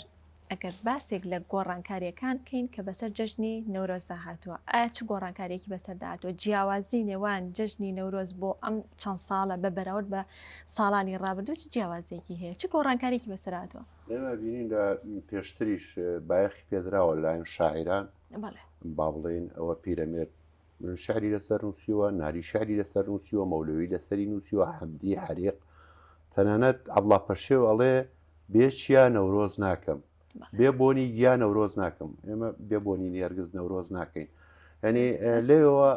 ئەگەر باسێک لە گۆڕانکاریەکان بکەین کە بەسەر جژنی نەورۆز هاتووە ئایا چ گۆڕانکاریەکی بەسەرداهاتوە جیاوازی نێوان جژنی نەورۆز بۆ ئەم چەند ساڵە بە بەراورد بە ساڵانی ڕابردوو چ جیاوازێکی هەیە چ گۆڕانکاریەکی بەسەرهاتوە؟ ئێمە بینین لە پێشتریش بایەخی پێدراوە لایەن شاعران با بڵێن ئەوە پیرەمێرد شعری لەسەر نووسیوە ناری شعری لەسەر نووسیوە مەولەوی لەسەری نووسیوە حەمدی حەریق تەنانەت عەبدوڵڵا پەشێو ئەڵێ بێچیا نەورۆز ناکەم بێ بۆنی گیا نەورۆز ناکەم ئێمە بێ بۆنی هەرگیز نەورۆز ناکەین ینی لێەوە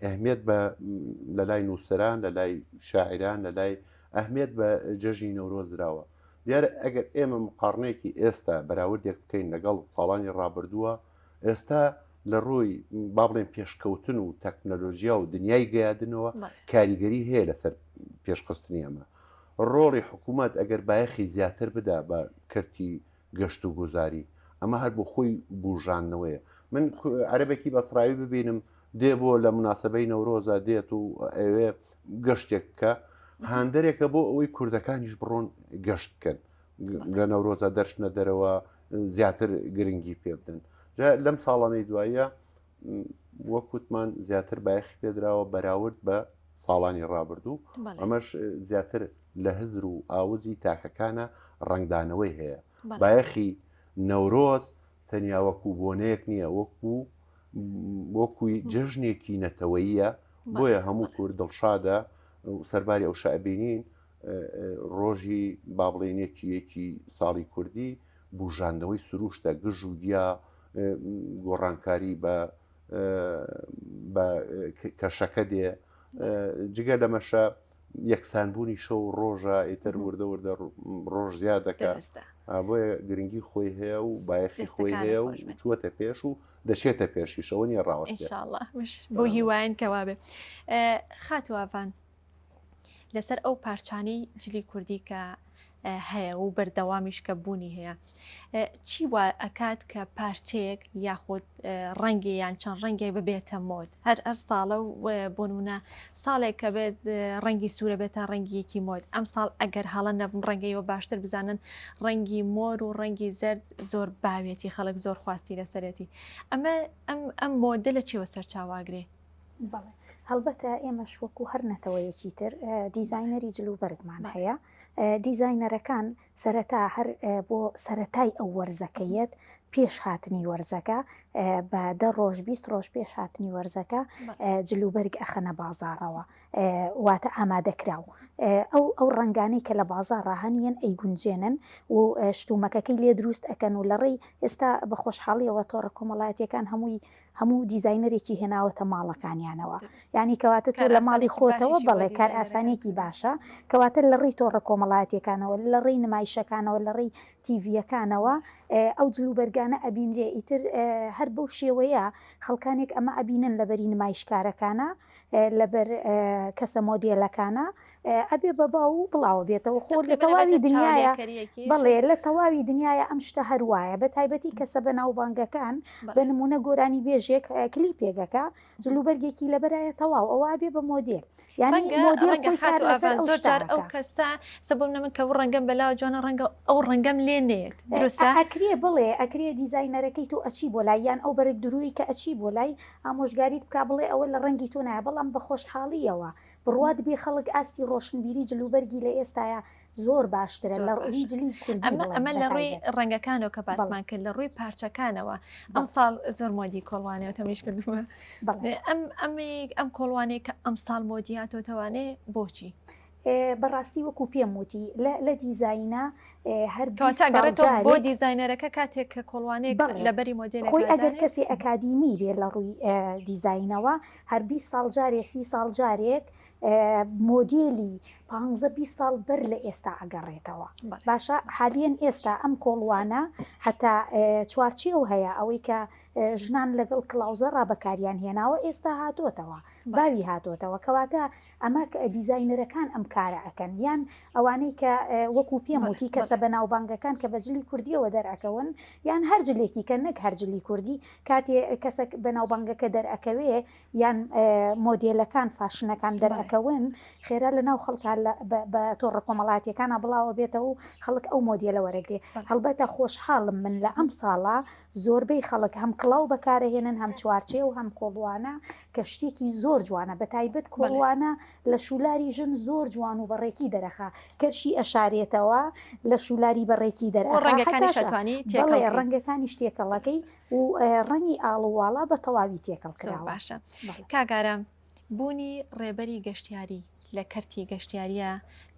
ئەهمیێت بە لە لای نووسەران لە لای شاعران لە لای ئەهمیێت بە جەژنی نەورۆز درراوە دیارە ئەگەر ئێمە مقارنێکی ئێستا بەراوردێک بکەین لەگەڵ ساڵانی ڕابردووە ئێستا لە ڕووی با بڵێن پێشکەوتن و تەکنەلۆژیا و دنیای گەیاندنەوە کاریگەری هەیە لەسەر پێشخستنی ئەمە ڕۆڵی حکوومەت ئەگەر بایەخی زیاتر بدا بە کردی گەشت و گوزاری ئەمە هەر بۆ خۆی بژانەوەیە من عەرەبێکی بەسڕاوی ببینم دێ بۆ لە مناسبەی نەورۆزە دێت و ئەوێ گەشتێک کە هاندەرێکە بۆ ئەوەی کوردەکانیش بڕۆن گەشت بکەن لە نەورۆزە دەرچنە دەرەوە زیاتر گرنگی پێ بدەن لەم ساڵانەی دوایە وەکوتمان زیاتر بایەخی پێدراوە بەراورد بە ساڵانی ڕابردوو ئەمەش زیاتر لە هزر و ئاوزی تاکەکانە ڕنگدانەوەی هەیە بایەخی نەورۆز تەنیا وەکو بۆنەیەک نییە وەکوی جژنێکی نەتەوەییە بۆیە هەموو کورد دڵشادە سەرباری ئەو شعبینین ڕۆژی بابڵێنێکیەکی ساڵی کوردی بژاندنەوەی سروشتە گژ و گیا گۆڕانکاری بە کەشەکە دێ جگە لەمەشە یەکسانبوونی شەو ڕۆژە ئیتر وردە وردە ڕۆژ زیاد دەکات بۆیە گرنگی خۆی هەیە و بایەخی خۆی هەیە و چووەتە پێش و دەشێتە پێشیشەوە نیە ڕاوەستە ئینشاءڵڵا بۆ هیوایان کەوا بێ خاتووەڤان لەسەر ئەو پارچانەی جلی کوردی کە هەیە و بەردەوامیش کە بوونی هەیە چی وە ئەکات کە پارچەیەک یاخود ڕەنگی یان چەند ڕەنگێک ببێتە مۆد هەر ساڵە و بۆ نمونە ساڵێک کە بێت ڕەنگی سوورە بێتە ڕەنگیەکی مۆد ئەم ساڵ ئەگەر هەڵە نەبم ڕەنگەیەوە باشتر بزانن ڕەنگی مۆر و ڕەنگی زەرد زۆر باوێتی خەڵک زۆر خواستی لەسەرەتی ئەم مۆدە لە چێوە سەرچاواگرێ؟ بەڵێ هەڵبەتە ئێمەش وەکو هەر نەتەوەیەکی تر دیزاینەری جلوبەرگمان هەیە دیزاینەرەکان سەرەتا هەر بۆ سەرەتای ئەو وەرزەکەیەت پێش هاتنی وەرزەکە بە 10 ڕۆژ 20 ڕۆژ پێش هاتنی وەرزەکە جلوبەرگ ئەخەنە بازاڕەوە واتە ئامادەکراو ئەو ڕنگانەی کە لە بازار ڕاهەنیان ئەیگونجێنن و شتومەکەکەی لێ دروست ئەکەن و لە ڕێی ئێستا بە خۆشحاڵیەوە تۆڕە کۆمەڵایەتیەکان هەموو دیزاینەرێکی هێناوەتە ماڵەکانیانەوە یعنی کەواتە تۆ لە ماڵی خۆتەوە بەڵێ کار ئاسانێکی باشە کەواتە لە ڕێی تۆڕە کۆمەڵایەتیەکانەوە لە ڕێی نمایشەکانەوە لە ڕێی تیڤەکانەوە ئەو جلوبەرگانە ئەبینرێ ئیتر هەر بەو شێوەیە خەڵکانێک ئەمە ئەبینن لەبەری نمایشکارەکانە لەبەر کەسە مۆدیێلەکانە ئەبێ بەبا و بڵاو بێتەوە خۆ لە تەواوی دنیاە بڵێ لە تەواوی دنیاە ئەم شتە هەروایە بە تایبەتی کەسە بە ناوبانگەکان بە نمونە گۆرانی بێژێک کلیپێگەکە جلوبەرگێکی لەبەرایە تەواو ئەوە بێ بە مۆدیل یعنی مۆدیل ئەو کەسا سەبوو من کە ڕەنگەم بەلاو جوانە ڕەنگە ئەو ڕەنگەم لێنێت درستە ئەکرێ بڵێ ئەکرێ دیزاینەرەکەی تۆ ئەچی بۆ لای یان ئەو بەرەک دروی کە ئەچی بۆ لای ئامۆژگاریت بک بڵێ ئەوە لە ڕەنگی تۆ نایە بەڵام بە خۆشحاڵیەوە بڕوات بێ خەڵک ئاستی ڕۆشنبیری جلوبەرگی لە ئێستاە زۆر باشترە لە ڕووی جلی کوردی ئەمە لە ڕووی ڕەنگەکانەوە کە باسمان کرد لە ڕووی پارچەکانەوە ئەم ساڵ زۆر مۆدی کۆڵوانەوە تەمیش کردووە ئەم کۆڵوانەیە کە ئەم ساڵ مۆدیاتەوە توانێ بۆچی؟ بەڕاستی وەکو پێم وتی لە دیزاینە هەر بۆ دیزاینەرەکە کاتێک کە کۆڵوانێک لەبەری مۆدیل خۆی ئەگەر کەسی ئەکادیمی بێ لە ڕووی دیزاینەوە هەر 20 ساڵ جارێ 30 ساڵ جارێک مۆدیلی 15-20 ساڵ بەر لە ئێستا ئەگەڕێتەوە باشە حالیان ئێستا ئەم کۆڵوانە هەتا چوارچێو هەیە ئەوەی کە ژنان لەگەڵ کلااوزە ڕابەکاریان هێناوە ئێستا هاتۆتەوە باوی هاتۆتەوە کەواتە ئەمە دیزاینەرەکان ئەم کارە ئەەکەن یان ئەوانەی کە وەکو پێم وتی کەسە بە ناوبانگەکان کە بەجلی کوردیەوە دەرەکەون یان هەرجلێکی کە نەک هەرجلی کوردی کاتێ کەسە بە ناوبانگەکە دەرەکەوێ یان مۆدیلەکان فاشنەکان دەرەکەون خێرا لە ناو خەڵکان بە تۆڕە کۆمەڵاتیەکانە بڵاوە بێتەوە و خەڵک ئەو مۆدیلە وەرەگرێ هەڵبەتە خۆشحاڵم من لە ئەم ساڵە زۆربەی خەڵک هەم کڵاو بەکارەهێنن هەم چوارچێ و هەم کۆڵوانە کە شتێکی زۆر جوانە بە تایبەت کۆڵوانە لە شولاری ژن زۆر جوان و بەڕێکی دەرەخا کەرشی ئەشارێتەوە لە شولاری بەڕێکی ڕەنگەکانی شتێکەڵەکەی و ڕەنی ئاڵواڵا بە تەواوی تێکەڵ کراوە باشە کاگارە بوونی ڕێبەری گەشتیاری لە کەرتی گەشتیاریە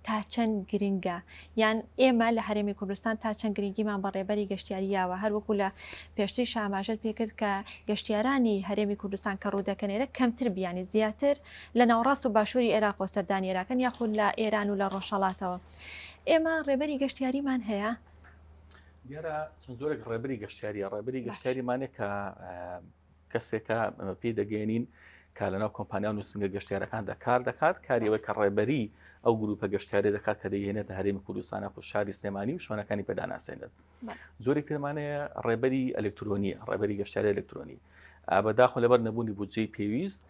تا چەند گرنگە یان ئێمە لە هەرێمی کوردستان تا چەند گرنگیمان بە ڕێبەری گەشتیاریاوە هەروەکو لە پێشتری شاماژەت پێکرد کە گەشتیارانی هەرێمی کوردستان کە ڕوودەکەنێرە کەمتر بیانی زیاتر لە ناوڕاست و باشووری عێراق و سەردانیێراکەن یاخود لە ئێران و لە ڕۆژهەڵاتەوە ئێمە ڕێبەری گەشتیاریمان هەیە دیارە چەند جۆرێک ڕێبەری گەشتیاریە ڕێبەری گەشتیاریمانێک کە کەسێکە پێی دەگەێنین کە لەناو کۆمپانیان و سنگە گەشتیارەکان دەکار دەکات کاریەوەی کە ڕێبەری ئەو گروپە گەشتیاری دەکات کە دەیێنێتە هەرێمی کوردستانە و شاری سلێمانی و شوێنەکانی پێداناسێنێت زۆرێک ترمانەیە ڕێبەری ئەلکترۆنیە ڕێبەری گەشتیاری ئەلکترۆنی بەداخۆ لەبەر نەبوونی بودجەی پێویست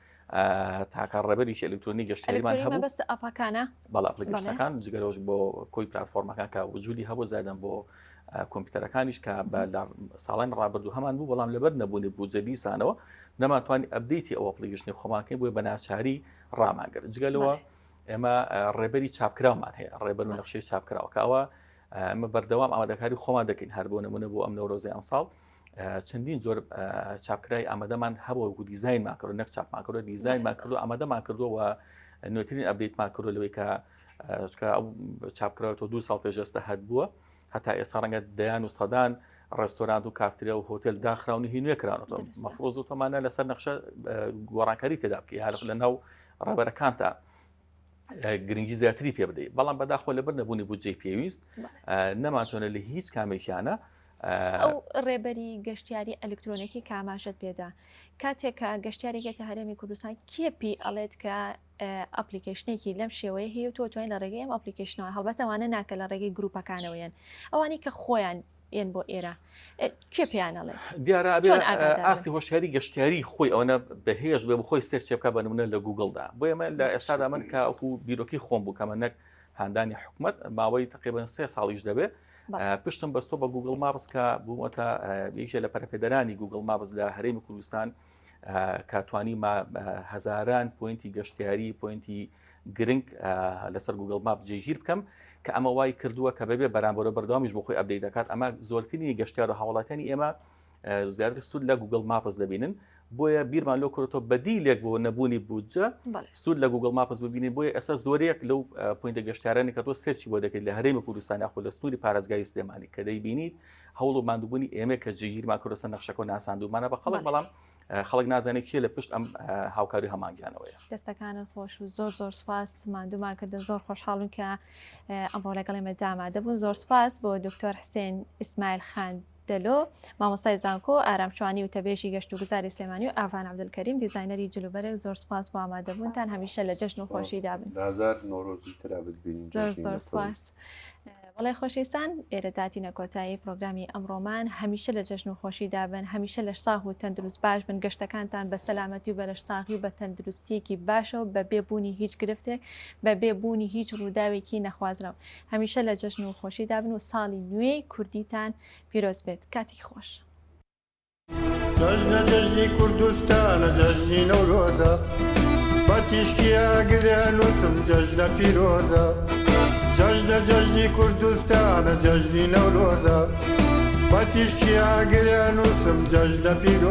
تاکە ڕێبەریش ئەلکترۆنی گەشتیاریمان هەبوو بەست ئەپاکانە بەڵام ئەپلیکیشنەکان جگەرەوە بۆ کۆی پلاتفۆرمەکان کە وجودی هەبوو زادن بۆ کۆمپیوتەرەکانیش کە بە ساڵان ڕابردوو هەمان بوو بەڵام لەبەر نەبوونی بودجە دیسانەوە نەماتوانانی ئەپدەیتی ئەو ئەپلیکیشنی خۆماکەی بۆی بە ناچاری ڕاماگەر جگەلەوە ئێمە ڕێبەری چاپکراومان هەیە ڕێبەر و نەخشەی چاپکراوە کە ئەوە ئەمە بەردەوام ئامادەکاری خۆمان دەکەین هەر بۆ نمونە بۆ ئەم نەورۆزی ئەم ساڵ چەندین جۆر چاپکرای ئامادەمان هەبوو و دیزاینمان کردو نەک چاپمان دیزاینمان کردو ئامادەمان کردووە نوێترین ئەپدەیتمان کردو لەوەی کە ئەو چاپکراوە تۆ 2 ساڵ پێشەستە هەت بووە هەتا ئێستا ڕەنگە دەیان و سەدان ڕێستۆرانت و کافتریا و هۆتێل داخراونی هینوێ کرانەوە مەفرۆز و تۆمانە لەسەر نەخشە گۆڕانکاری تێدا بکە هەر لە ناو ڕێبەرەکانتە گرنگی زیاتری پێ بدەیت بەڵام بەداخۆ لەبەر نەبوونی بودجێی پێویست نەماتۆنە لە هیچ کامێکیانە ئەو ڕێبەری گەشتیاری ئەلکترۆنیکی کاماشت پێدا کاتێکە گەشتیارێکێتە هەرێمی کوردستان کێپی ئەڵێت کە ئەپلیکیشنێکی لەم شێوەیە هەیە و تۆ توانین لە ڕێگەی ئەم ئەپلیکیشنەوە هەڵبەتەوانە ناکە لە ڕێگەی گروپەکانەوەیان ئەوانی کە خۆیان ئێن بۆ ئێرە کێ پێیانەڵێ دیارە ئاستی هۆشیاری گەشتیاری خۆی ئەوەنە بەهێز بێ بخۆی سێرچێ بکە بە نمونە لە گوگڵدا بۆ ئێمە لە ئێستادا من کە ئەوکو بیرۆکی خۆم بوو کەمە نەک هاندانی حکوومەت ماوەی تقریبان 3 ساڵیش دەبێت پشتم بەستۆ بە گوگڵ ماپس کە بوومەتە یەکێ لە پەرەپێدەرانی گوگڵ ماپس لە هەرێمی کوردستان کاتوانی هەزاران پوینتی گەشتیاری پوینتی گرنگ لەسەر گوگڵ ماپ جێگیر بکەم کە ئەمە وای کردووە کە بەبێ بەرامبەرە بەردەوامیش بۆ خۆی ئەپدەیت دەکات ئەمە زۆرترینی گەشتیار و هاوڵاتیانی ئێمە زیاتر سوود لە گوگڵ ماپس دەبینن بۆیە بیرمان لۆ کورتۆ بەدیلێک بۆ نەبوونی بودجە سوود لە گوگڵ ماپس ببینین بۆیە ئەسا زۆرێک لەو پوینتە گەشتیارانی کە تۆ سێرچی بۆ دەکەیت لە هەرێمی کوردستان یاخۆ لە سنووری پارێزگای سلێمانی کە دەیبینیت هەوڵ و ماندووبوونی ئێمە کە جێگیرمان کوردستان نەخشەکە و ناساندومانە بە خەڵک بەڵام خەڵک نازانێت کێ لە پشت ئەم هاوکاری هەمانگیانەوەیە دەستەکانت خۆش و زۆر سوپاس ماندوومان کردن زۆر خۆشحاڵم کە ئەمڕۆ لەگەڵ ئێمە دامادەبوون زۆر سوپاس بۆ دکتۆر حسێن ئیسماعیل خان دەلۆ مامۆستای زانکۆ ئارامشوانی و تەبێژی گەشت و گوزاری سلێمانی و ئاڤان عەبدولکەریم دیزاینەری جلوبەرێک زۆر سوپاس بۆ ئامادەبوونتان هەمیشە لە جەژن و خۆشیدا بن زۆر سوپاس وڵای خۆشیستان ئێرە داتینە کۆتایی پرۆگرامی ئەمڕۆمان هەمیشە لە جەژن و خۆشیدا بن هەمیشە لە ساغ و تەندروست باش بن گەشتەکانتان بە سەلامەتی و بە لە ساغی و بە تەندروستیەکی باشەوە بە بێبوونی هیچ گرفتێک بە بێبوونی هیچ ڕووداوێکی نەخوازراو هەمیشە لە جەژن و خۆشیدا بن و ساڵی نوێی کوردیتان پیرۆز بێت کاتی خۆش جەژنە جەژنی کوردستانە جەژنی نەورۆزە بە تیشکیا گرێن وسم جەژنە پیرۆزە جەژنە جەژنی کوردستانە جەژنی نەورۆزە بە تیشکیا گرێن وسم جەژنە پیرۆزە